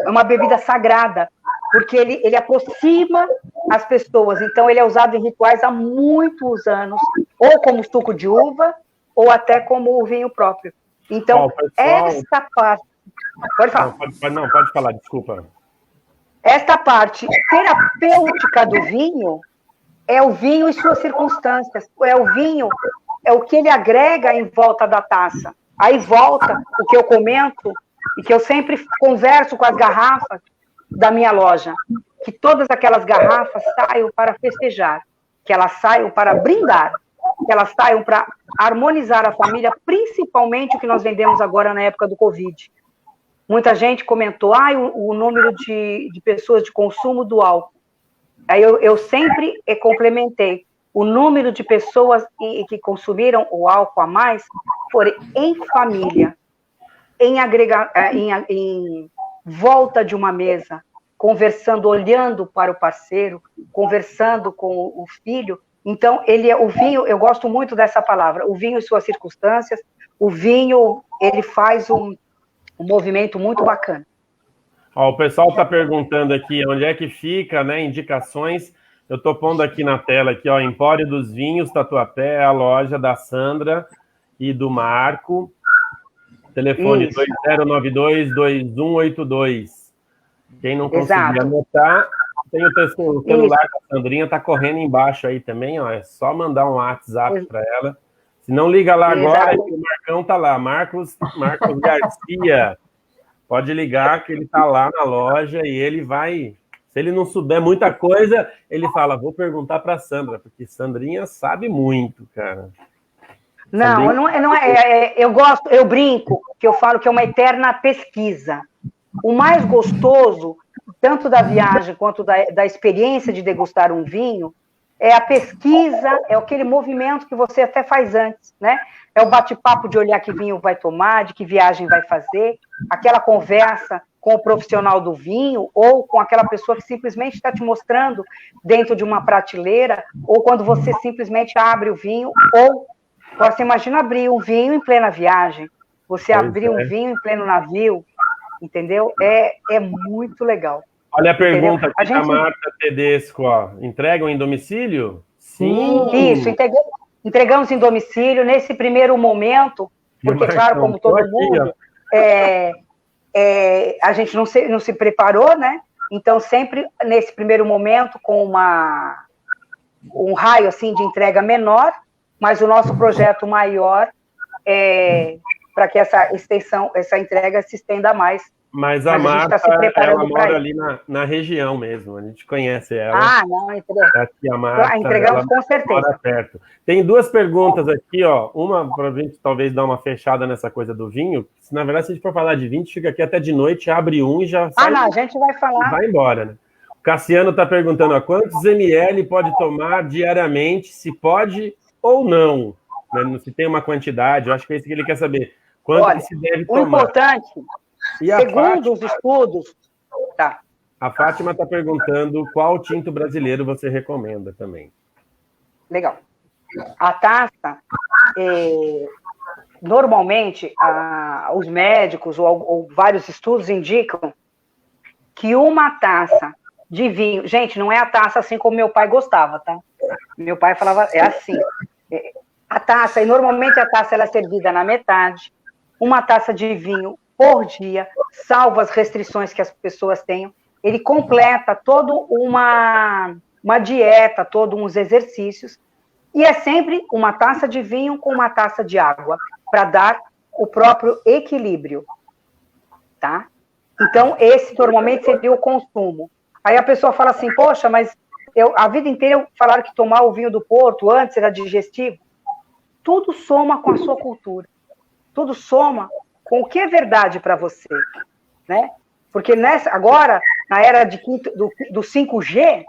uma bebida sagrada, porque ele aproxima as pessoas. Então, ele é usado em rituais há muitos anos, ou como suco de uva, ou até como o vinho próprio. Então, esta parte... Pode falar. Não, pode falar, desculpa. Esta parte terapêutica do vinho é o vinho e suas circunstâncias. É o vinho, é o que ele agrega em volta da taça. Aí volta o que eu comento e que eu sempre converso com as garrafas da minha loja, que todas aquelas garrafas saiam para festejar, que elas saiam para brindar, que elas saiam para harmonizar a família, principalmente o que nós vendemos agora na época do Covid. Muita gente comentou, o número de pessoas de consumo do álcool. Aí eu sempre complementei, o número de pessoas que consumiram o álcool a mais foram em família, em volta de uma mesa, conversando, olhando para o parceiro, conversando com o filho. Então, o vinho, eu gosto muito dessa palavra, o vinho e suas circunstâncias, o vinho, ele faz um movimento muito bacana. O pessoal está perguntando aqui onde é que fica, né, indicações. Eu estou pondo aqui na tela, aqui, Empório dos Vinhos, Tatuapé, a loja da Sandra e do Marco. Telefone 2092-2182. Quem não conseguir anotar, tem o celular da Sandrinha, está correndo embaixo aí também, é só mandar um WhatsApp para ela. Se não, liga lá agora, o Marcão está lá, Marcos Garcia. Pode ligar que ele está lá na loja e ele vai... Se ele não souber muita coisa, ele fala, vou perguntar para a Sandra, porque Sandrinha sabe muito, cara. Não é. Eu brinco, que eu falo que é uma eterna pesquisa. O mais gostoso, tanto da viagem quanto da experiência de degustar um vinho, é a pesquisa, é aquele movimento que você até faz antes, né? É o bate-papo de olhar que vinho vai tomar, de que viagem vai fazer, aquela conversa com o profissional do vinho, ou com aquela pessoa que simplesmente está te mostrando dentro de uma prateleira, ou quando você simplesmente abre o vinho, ou você imagina abrir um vinho em plena viagem, você abrir um vinho em pleno navio, entendeu? É muito legal. Olha a pergunta aqui da Marta Tedesco, entregam em domicílio? Sim. Isso, entregamos em domicílio nesse primeiro momento, porque, claro, como todo mundo, a gente não se preparou, né? Então, sempre nesse primeiro momento, com um raio assim, de entrega menor, mas o nosso projeto maior é para que essa entrega se estenda mais. Mas a Marta, ela mora ali na região mesmo, a gente conhece ela. Não, aqui a Marta, entregamos com certeza. Mora perto. Tem duas perguntas aqui, uma para a gente talvez dar uma fechada nessa coisa do vinho. Na verdade, se a gente for falar de vinho, fica aqui até de noite, abre um e já sai. A gente vai falar. Vai embora, né? O Cassiano está perguntando quantos ml pode tomar diariamente, se pode ou não, né? Se tem uma quantidade, eu acho que é isso que ele quer saber. Quanto que se deve tomar. O importante... Segundo os estudos... Tá. A Fátima está perguntando qual tinto brasileiro você recomenda também. Legal. A taça, normalmente, os médicos ou vários estudos indicam que uma taça de vinho... Gente, não é a taça assim como meu pai gostava, tá? Meu pai falava, é assim. A taça, e normalmente a taça ela é servida na metade. Uma taça de vinho por dia, salvo as restrições que as pessoas tenham, ele completa toda uma dieta, todos uns exercícios, e é sempre uma taça de vinho com uma taça de água, para dar o próprio equilíbrio, tá? Então, esse normalmente seria o consumo. Aí a pessoa fala assim, poxa, mas a vida inteira falaram que tomar o vinho do Porto antes era digestivo. Tudo soma com a sua cultura. Tudo soma com o que é verdade para você, né? Porque agora, na era do 5G,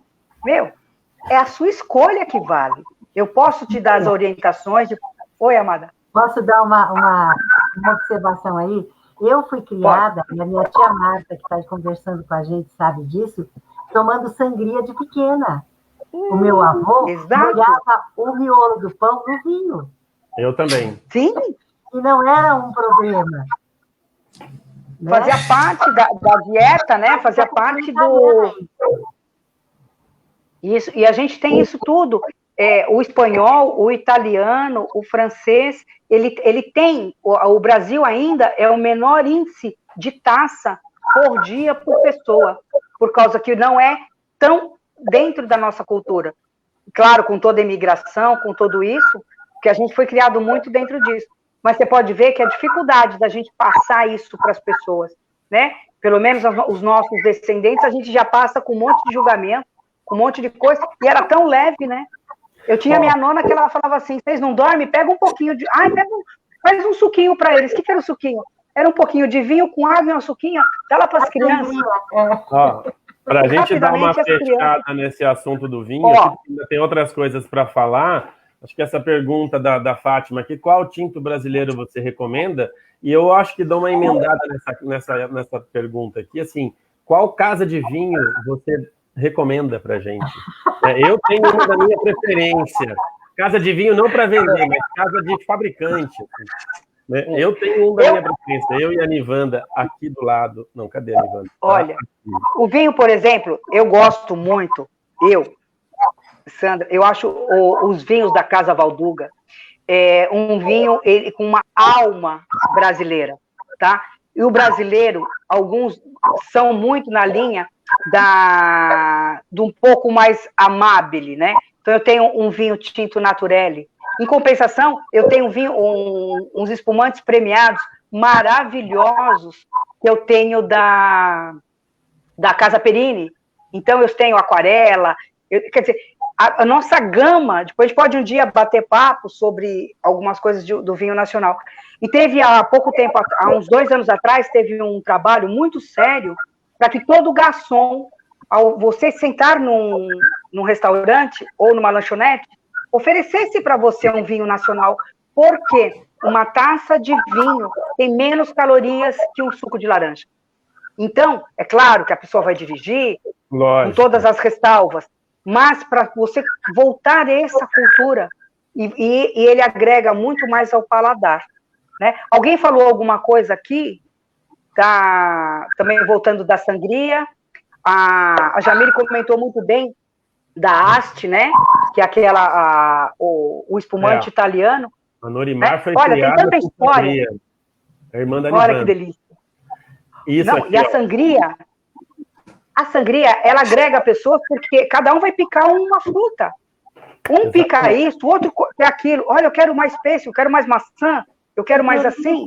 é a sua escolha que vale. Eu posso te dar as orientações. Oi, amada. Posso dar uma observação aí? Eu fui criada, e a minha tia Marta, que está conversando com a gente, sabe disso, tomando sangria de pequena. O meu avô molhava o miolo do pão no vinho. Eu também. Sim. E não era um problema. Né? Fazia parte da dieta, né? Fazia parte do... Isso, e a gente tem isso tudo. O espanhol, o italiano, o francês, ele tem... O Brasil ainda é o menor índice de taça por dia por pessoa, por causa que não é tão dentro da nossa cultura. Claro, com toda a imigração, com tudo isso, que a gente foi criado muito dentro disso. Mas você pode ver que a dificuldade da gente passar isso para as pessoas, né? Pelo menos os nossos descendentes, a gente já passa com um monte de julgamento, com um monte de coisa, e era tão leve, né? Eu tinha minha nona que ela falava assim, vocês não dormem? Pega um pouquinho de... faz um suquinho para eles. O que era o suquinho? Era um pouquinho de vinho com água e um suquinho, dá lá para as crianças. Para a gente dar uma fechada nesse assunto do vinho, ainda tem outras coisas para falar. Acho que essa pergunta da Fátima aqui, qual tinto brasileiro você recomenda? E eu acho que dou uma emendada nessa pergunta aqui, assim, qual casa de vinho você recomenda para a gente? Eu tenho uma da minha preferência. Casa de vinho não para vender, mas casa de fabricante. Né? Eu tenho uma da minha preferência. Eu e a Nivanda aqui do lado. Não, cadê a Nivanda? Olha, o vinho, por exemplo, eu gosto muito. Sandra, eu acho os vinhos da Casa Valduga um vinho com uma alma brasileira, tá? E o brasileiro, alguns são muito na linha de um pouco mais amabile, né? Então, eu tenho um vinho tinto Naturelli. Em compensação, eu tenho uns espumantes premiados maravilhosos que eu tenho da Casa Perini. Então, eu tenho aquarela, quer dizer, a nossa gama, depois a gente pode um dia bater papo sobre algumas coisas do vinho nacional. E teve há pouco tempo, há uns 2 anos atrás, teve um trabalho muito sério para que todo garçom, ao você sentar num restaurante ou numa lanchonete, oferecesse para você um vinho nacional, porque uma taça de vinho tem menos calorias que um suco de laranja. Então, é claro que a pessoa vai dirigir, com todas as ressalvas, mas para você voltar a essa cultura, e ele agrega muito mais ao paladar. Né? Alguém falou alguma coisa aqui, também voltando da sangria, a Jamile comentou muito bem da Asti, né? Que é o espumante italiano. A Norimar foi criada. Olha, tem tanta história. A irmã da Nivanda. Olha que delícia. Isso aqui, e a sangria, ela agrega pessoas porque cada um vai picar uma fruta. Um pica isso, o outro quer aquilo. Olha, eu quero mais peixe, eu quero mais maçã, eu quero mais assim.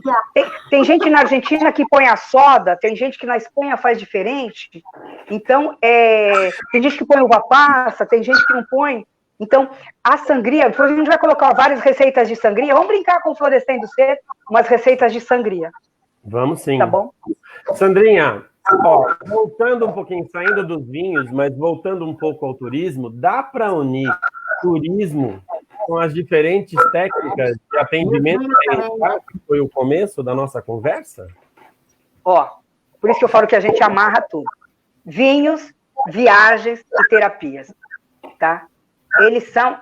Tem gente na Argentina que põe a soda, tem gente que na Espanha faz diferente. Então, tem gente que põe uva passa, tem gente que não põe. Então, a sangria, depois a gente vai colocar várias receitas de sangria. Vamos brincar com o Florescendo Ser, umas receitas de sangria. Vamos sim. Tá bom? Sandrinha, voltando um pouquinho, saindo dos vinhos, mas voltando um pouco ao turismo, dá para unir turismo com as diferentes técnicas de atendimento que foi o começo da nossa conversa? Por isso que eu falo que a gente amarra tudo. Vinhos, viagens e terapias, tá? Eles são,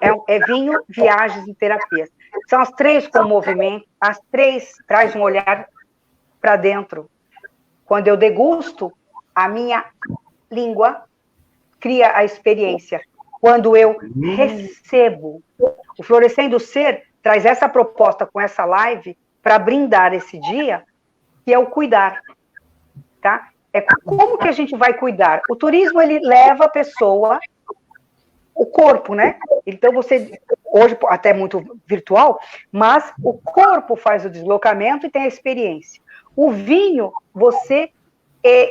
vinho, viagens e terapias. São as 3 com movimento, as 3 traz um olhar para dentro. Quando eu degusto, a minha língua cria a experiência. Quando eu recebo, o Florescendo Ser traz essa proposta com essa live para brindar esse dia, que é o cuidar, tá? É como que a gente vai cuidar? O turismo, ele leva a pessoa, o corpo, né? Então, hoje até muito virtual, mas o corpo faz o deslocamento e tem a experiência. O vinho, você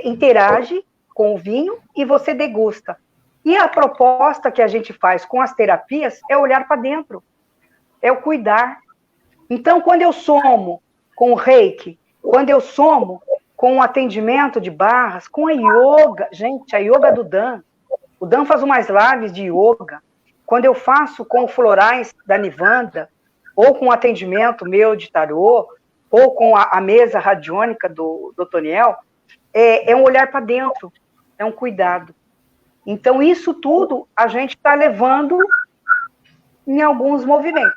interage com o vinho e você degusta. E a proposta que a gente faz com as terapias é olhar para dentro, é o cuidar. Então, quando eu somo com o reiki, quando eu somo com o atendimento de barras, com a yoga, gente, a yoga do Dan, o Dan faz umas lives de yoga, quando eu faço com florais da Nivanda, ou com o atendimento meu de tarô, ou com a mesa radiônica do Toniel, é um olhar para dentro, é um cuidado. Então, isso tudo a gente está levando em alguns movimentos,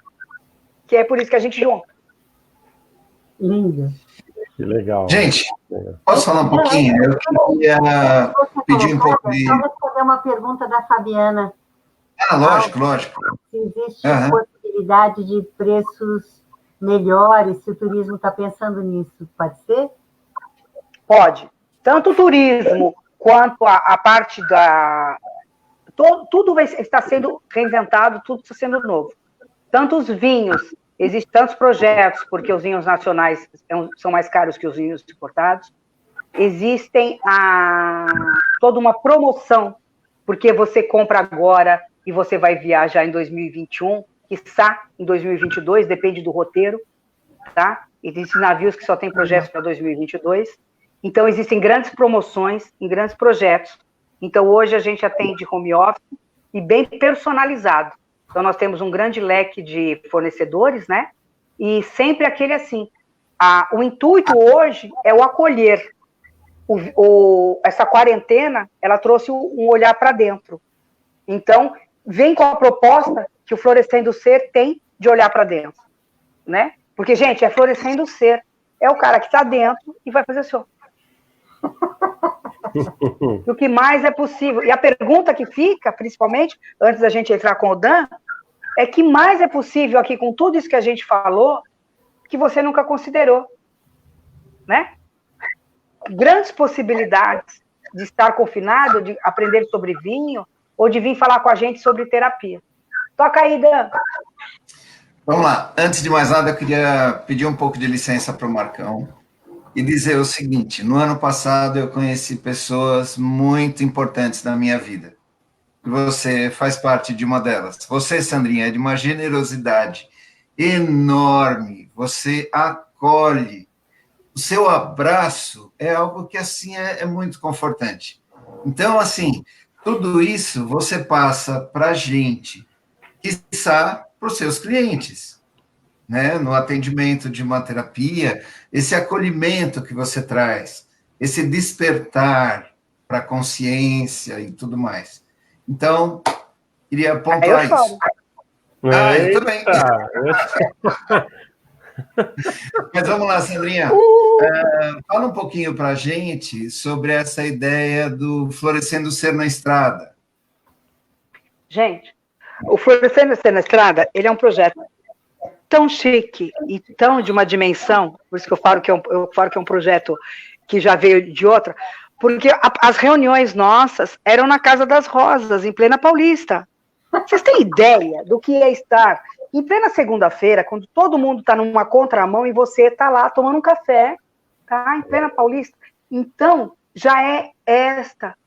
que é por isso que a gente junta. Lindo. Que legal. Gente, posso falar um pouquinho? Eu queria pedir um pouco de... Só responder uma pergunta da Fabiana. Lógico. Se existe possibilidade de preços melhores, se o turismo está pensando nisso, pode ser? Pode. Tanto o turismo quanto a parte da... Tudo está sendo reinventado, tudo está sendo novo. Tanto os vinhos, existem tantos projetos, porque os vinhos nacionais são mais caros que os vinhos importados. Existem toda uma promoção, porque você compra agora e você vai viajar em 2021, quiçá em 2022, depende do roteiro, tá? Existem navios que só têm projetos para 2022. Então, existem grandes promoções em grandes projetos. Então, hoje a gente atende home office e bem personalizado. Então, nós temos um grande leque de fornecedores, né? E sempre aquele assim. O intuito hoje é o acolher. Essa quarentena, ela trouxe um olhar para dentro. Então, vem com a proposta que o Florescendo Ser tem de olhar para dentro, né? Porque, gente, é Florescendo Ser. É o cara que está dentro e vai fazer o seu. E o que mais é possível? E a pergunta que fica, principalmente, antes da gente entrar com o Dan, é que mais é possível aqui, com tudo isso que a gente falou, que você nunca considerou, né? Grandes possibilidades de estar confinado, de aprender sobre vinho, ou de vir falar com a gente sobre terapia. Toca aí, Dan. Vamos lá. Antes de mais nada, eu queria pedir um pouco de licença para o Marcão e dizer o seguinte: no ano passado eu conheci pessoas muito importantes na minha vida. Você faz parte de uma delas. Você, Sandrinha, é de uma generosidade enorme. Você acolhe. O seu abraço é algo que, assim, é muito confortante. Então, assim, tudo isso você passa para a gente, quiçá para os seus clientes, né? No atendimento de uma terapia, esse acolhimento que você traz, esse despertar para a consciência e tudo mais. Então, queria pontuar isso. Eu também. Mas vamos lá, Sandrinha. Fala um pouquinho para a gente sobre essa ideia do Florescendo Ser na Estrada. Gente, o Florescendo Ser na Estrada, ele é um projeto tão chique e tão de uma dimensão, por isso que eu falo que é um projeto que já veio de outra, porque as reuniões nossas eram na Casa das Rosas, em plena Paulista. Vocês têm ideia do que é estar em plena segunda-feira, quando todo mundo está numa contramão e você está lá tomando um café, tá? Em plena Paulista. Então, já é esta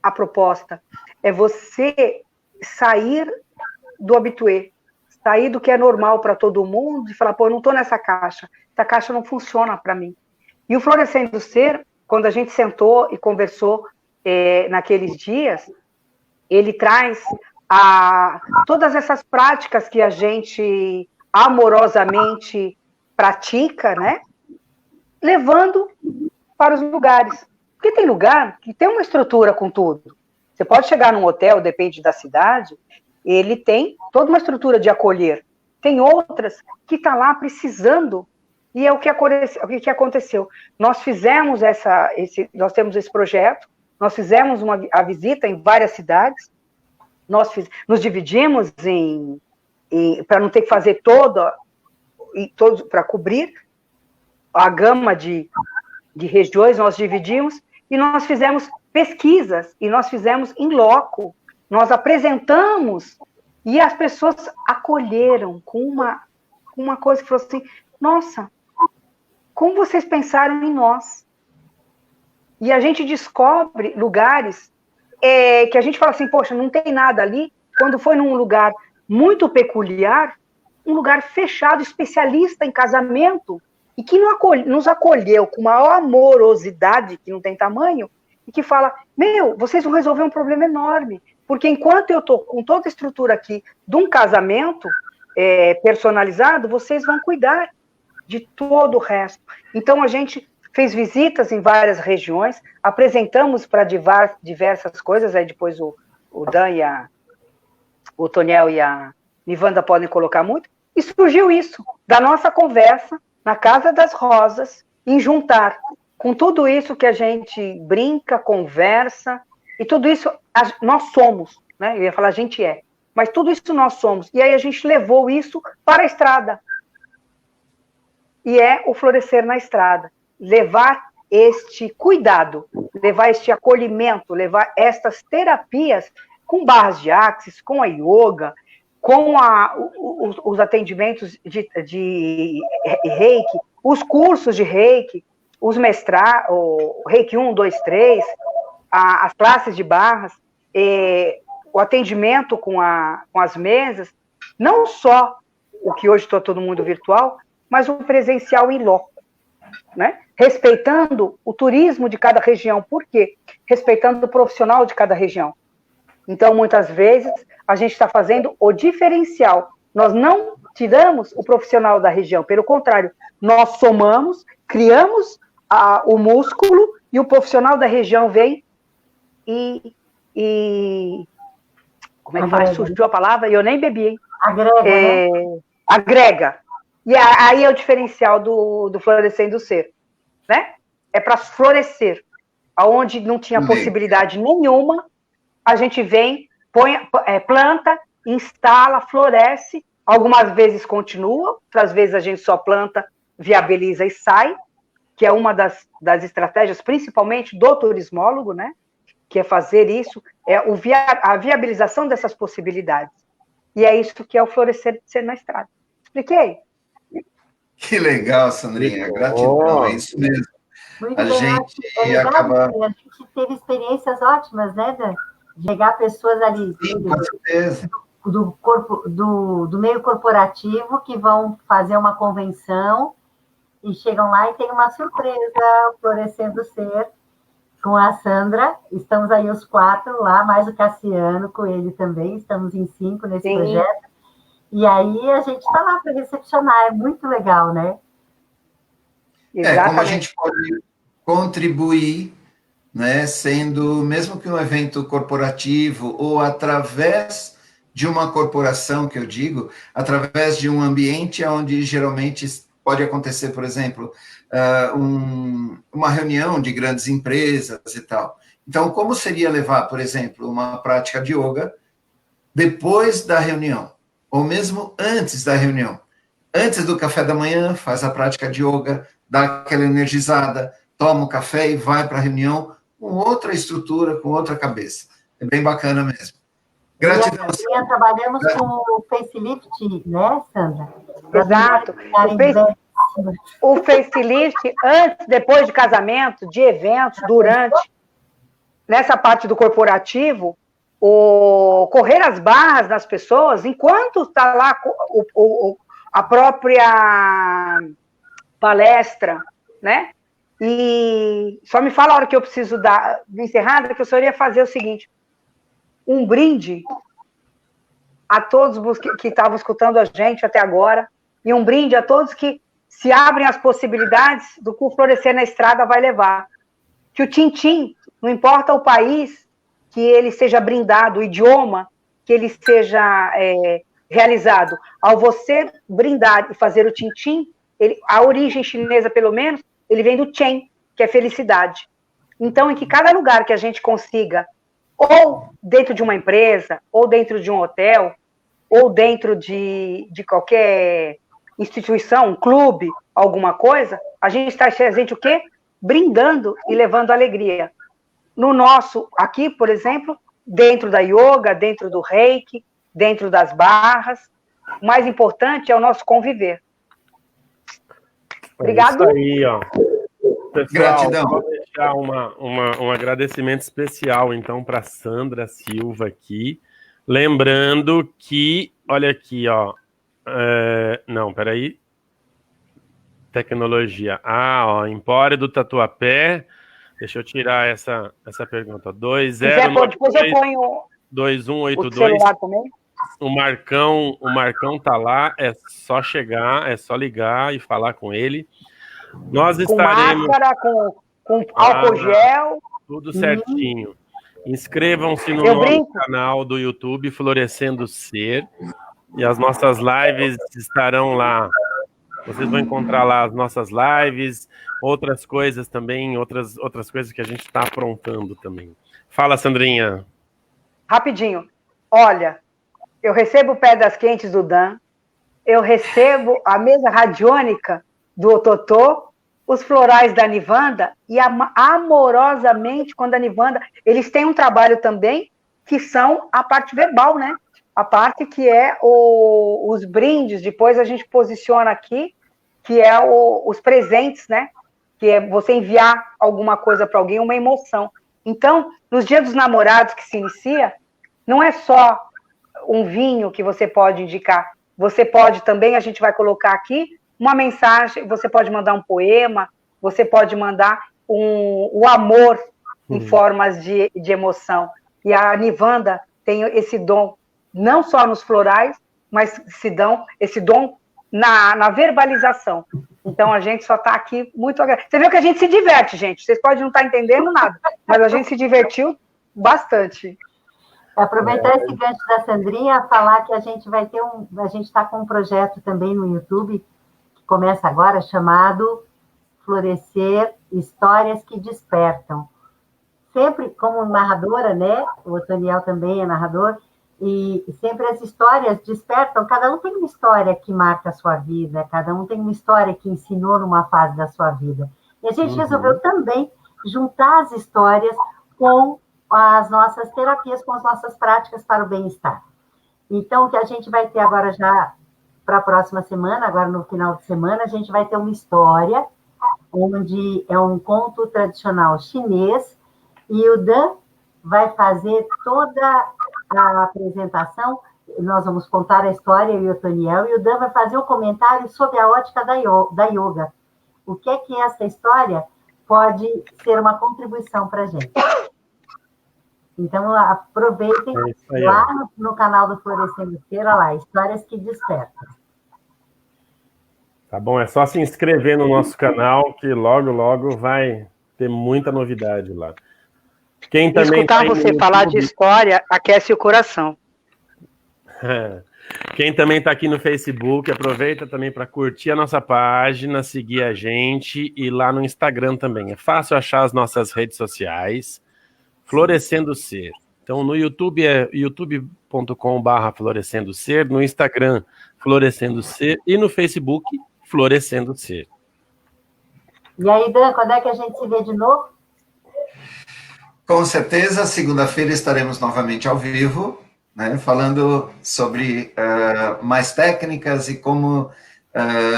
a proposta. É você sair do habitué, sair do que é normal para todo mundo e falar, pô, eu não estou nessa caixa. Essa caixa não funciona para mim. E o Florescendo Ser, quando a gente sentou e conversou naqueles dias, ele traz todas essas práticas que a gente amorosamente pratica, né? Levando para os lugares. Porque tem lugar que tem uma estrutura com tudo. Você pode chegar num hotel, depende da cidade, ele tem toda uma estrutura de acolher. Tem outras que estão lá precisando, e é o que aconteceu. Nós fizemos nós temos esse projeto, nós fizemos a visita em várias cidades, nos dividimos para não ter que fazer todos para cobrir a gama de regiões, nós dividimos e nós fizemos pesquisas e nós fizemos in loco, nós apresentamos e as pessoas acolheram com uma coisa que falou assim, nossa, como vocês pensaram em nós? E a gente descobre lugares que a gente fala assim, poxa, não tem nada ali, quando foi num lugar muito peculiar, um lugar fechado, especialista em casamento, e que nos acolheu com maior amorosidade, que não tem tamanho, e que fala, vocês vão resolver um problema enorme, porque enquanto eu estou com toda a estrutura aqui de um casamento personalizado, vocês vão cuidar de todo o resto. Então, a gente fez visitas em várias regiões, apresentamos para diversas coisas, aí depois o Dan o Toniel e a Nivanda podem colocar muito, e surgiu isso, da nossa conversa na Casa das Rosas, em juntar com tudo isso que a gente brinca, conversa, e tudo isso nós somos, né? Eu ia falar a gente mas tudo isso nós somos, e aí a gente levou isso para a estrada, e é o Florescer na Estrada, levar este cuidado, levar este acolhimento, levar estas terapias com barras de axis, com a yoga, com os atendimentos de reiki, os cursos de reiki, os mestrados, o reiki 1, 2, 3, as classes de barras, o atendimento com as mesas, não só o que hoje está todo mundo virtual, mas o presencial em loco, né? Respeitando o turismo de cada região. Por quê? Respeitando o profissional de cada região. Então, muitas vezes, a gente está fazendo o diferencial. Nós não tiramos o profissional da região, pelo contrário, nós somamos, criamos o músculo e o profissional da região vem e como é que fala? Surgiu a palavra e eu nem bebi, hein? Agrega, né? Agrega. E aí é o diferencial do Florescendo Ser, né? É para florescer. Onde não tinha possibilidade nenhuma, a gente vem, planta, instala, floresce, algumas vezes continua, outras vezes a gente só planta, viabiliza e sai, que é uma das estratégias, principalmente do turismólogo, né? Que é fazer isso, a viabilização dessas possibilidades. E é isso que é o Florescer na Estrada. Expliquei? Que legal, Sandrinha. Gratidão, é isso mesmo. Muito A bem, gente acaba... A gente teve experiências ótimas, né, Dan? De pegar pessoas ali com certeza. do meio corporativo que vão fazer uma convenção e chegam lá e tem uma surpresa, Florescendo Ser, com a Sandra. Estamos aí os 4 lá, mais o Cassiano, com ele também, estamos em 5 nesse projeto. E aí a gente está lá para recepcionar, é muito legal, né? Como a gente pode contribuir, né, sendo, mesmo que um evento corporativo ou através de uma corporação, que eu digo, através de um ambiente onde geralmente pode acontecer, por exemplo, uma reunião de grandes empresas e tal. Então, como seria levar, por exemplo, uma prática de yoga depois da reunião, ou mesmo antes da reunião? Antes do café da manhã, faz a prática de yoga, dá aquela energizada, toma o café e vai para a reunião com outra estrutura, com outra cabeça. É bem bacana mesmo. Gratidão. Trabalhamos com o facelift, né, Sandra? Exato. O facelift, antes, depois de casamento, de eventos, durante, nessa parte do corporativo, correr as barras das pessoas, enquanto está lá a própria palestra, né? E só me fala a hora que eu preciso de encerrada, que eu só iria fazer o seguinte: um brinde a todos que estavam escutando a gente até agora, e um brinde a todos que se abrem as possibilidades do que o Florescer na Estrada vai levar. Que o Tintim, não importa o país que ele seja brindado, o idioma que ele seja realizado, ao você brindar e fazer o Tintim, a origem chinesa, pelo menos, ele vem do Chen, que é felicidade. Então, em que cada lugar que a gente consiga, ou dentro de uma empresa, ou dentro de um hotel, ou dentro de qualquer instituição, um clube, alguma coisa, a gente está o quê? Brindando e levando alegria. No nosso, aqui, por exemplo, dentro da yoga, dentro do reiki, dentro das barras, o mais importante é o nosso conviver. Obrigado. É isso aí, ó. Pessoal, Gratidão. deixar um agradecimento especial, então, para Sandra Silva aqui. Lembrando que, olha aqui, ó. Não, peraí. Tecnologia. Ó, Empório do Tatuapé. Deixa eu tirar essa pergunta. 2182. O Marcão tá lá, é só chegar, é só ligar e falar com ele. Nós estaremos... Com máscara, com álcool gel. Tudo certinho. Inscrevam-se no nosso canal do YouTube, Florescendo Ser, e as nossas lives estarão lá. Vocês vão encontrar lá as nossas lives, outras coisas também, outras coisas que a gente está aprontando também. Fala, Sandrinha. Rapidinho. Olha, eu recebo pedras quentes do Dan, eu recebo a mesa radiônica do Ototô, os florais da Nivanda, e amorosamente, quando a Nivanda... Eles têm um trabalho também, que são a parte verbal, né? A parte que é os brindes, depois a gente posiciona aqui, que é os presentes, né? Que é você enviar alguma coisa para alguém, uma emoção. Então, nos Dias dos Namorados que se inicia, não é só um vinho que você pode indicar, você pode também, a gente vai colocar aqui, uma mensagem, você pode mandar um poema, você pode mandar o amor em formas de emoção. E a Nivanda tem esse dom, não só nos florais, mas esse dom na verbalização. Então, a gente só está aqui muito... Você viu que a gente se diverte, gente. Vocês podem não estar entendendo nada, mas a gente se divertiu bastante. Aproveitar esse gancho da Sandrinha, falar que a gente vai ter a gente está com um projeto também no YouTube, que começa agora, chamado Florescer Histórias que Despertam. Sempre como narradora, né? O Otoniel também é narrador, e sempre as histórias despertam, cada um tem uma história que marca a sua vida, cada um tem uma história que ensinou numa fase da sua vida. E a gente resolveu também juntar as histórias com as nossas terapias, com as nossas práticas para o bem-estar. Então, o que a gente vai ter agora já para a próxima semana, agora no final de semana, a gente vai ter uma história onde é um conto tradicional chinês e o Dan vai fazer toda a apresentação, nós vamos contar a história, eu e o Otoniel, e o Dan vai fazer um comentário sobre a ótica da yoga. O que é que essa história pode ser uma contribuição para a gente. Então, aproveitem lá no canal do Florescendo Ser, olha lá, Histórias que Despertam. Tá bom, é só se inscrever no nosso canal, que logo, logo vai ter muita novidade lá. Quem também escutar você falar de história aquece o coração. Quem também está aqui no Facebook, aproveita também para curtir a nossa página, seguir a gente e lá no Instagram também. É fácil achar as nossas redes sociais, Florescendo Ser. Então, no YouTube é youtube.com/Florescendo Ser, no Instagram, Florescendo Ser, e no Facebook, Florescendo Ser. E aí, Dan, quando é que a gente se vê de novo? Com certeza, segunda-feira estaremos novamente ao vivo, né, falando sobre mais técnicas e como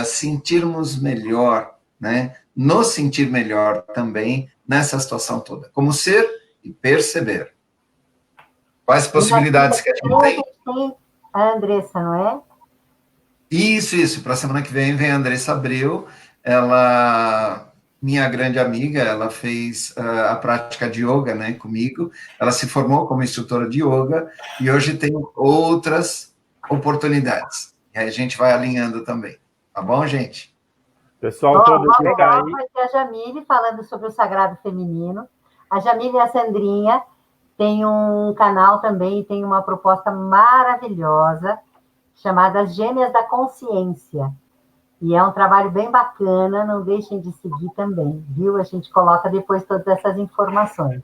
sentirmos melhor, né, nos sentir melhor também nessa situação toda. Como ser e perceber. Quais possibilidades que a gente tem? Tem a Andressa, não é? Isso. Para a semana que vem a Andressa Abreu, ela... minha grande amiga, ela fez a prática de yoga, né, comigo, ela se formou como instrutora de yoga, e hoje tem outras oportunidades, e aí a gente vai alinhando também, tá bom, gente? Pessoal, todo que tá aí... Vai ter a Jamile falando sobre o sagrado feminino, a Jamile e a Sandrinha têm um canal também, tem uma proposta maravilhosa, chamada Gêmeas da Consciência. E é um trabalho bem bacana, não deixem de seguir também, viu? A gente coloca depois todas essas informações.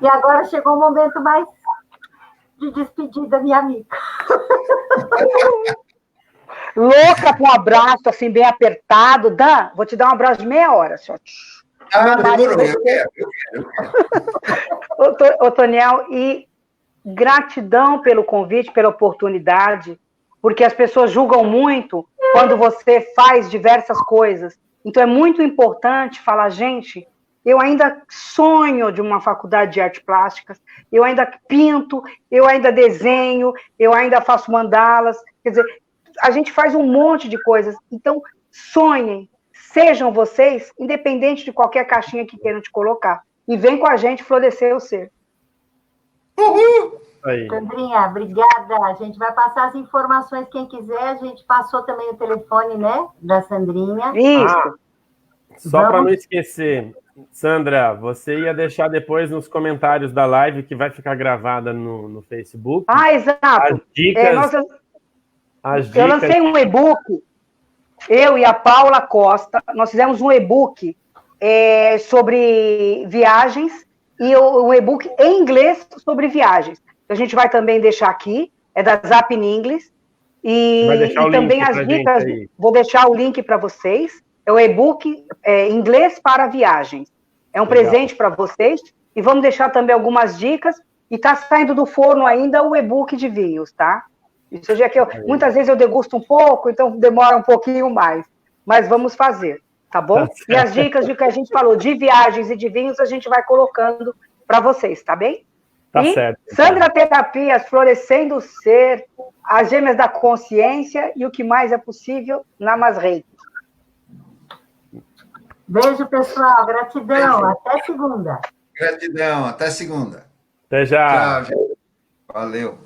E agora chegou o momento mais de despedida, minha amiga. Louca com um abraço, assim, bem apertado. Dan, vou te dar um abraço de meia hora, só. Eu quero. Otoniel, e gratidão pelo convite, pela oportunidade, porque as pessoas julgam muito quando você faz diversas coisas. Então, é muito importante falar, gente, eu ainda sonho de uma faculdade de artes plásticas, eu ainda pinto, eu ainda desenho, eu ainda faço mandalas, quer dizer, a gente faz um monte de coisas. Então, sonhem, sejam vocês, independente de qualquer caixinha que queiram te colocar. E vem com a gente florescer o ser. Aí. Sandrinha, obrigada. A gente vai passar as informações, quem quiser. A gente passou também o telefone, né, da Sandrinha. Isso. Só para não esquecer, Sandra, você ia deixar depois nos comentários da live, que vai ficar gravada no Facebook. Ah, exato. As dicas. Eu lancei um e-book, eu e a Paula Costa, nós fizemos um e-book sobre viagens e um e-book em inglês sobre viagens. A gente vai também deixar aqui, é da Zap in English, e também as dicas, vou deixar o link para vocês, é o e-book inglês para viagens. É um presente para vocês, e vamos deixar também algumas dicas, e está saindo do forno ainda o e-book de vinhos, tá? Isso já que muitas vezes eu degusto um pouco, então demora um pouquinho mais, mas vamos fazer, tá bom? E as dicas de que a gente falou de viagens e de vinhos, a gente vai colocando para vocês, tá bem? Tá certo. Sandra Terapias, Florescendo o Ser, as Gêmeas da Consciência e o que mais é possível, Namaz-Reiki. Beijo, pessoal. Gratidão. Beijo. Até segunda. Gratidão. Até segunda. Até já. Tchau, gente. Valeu.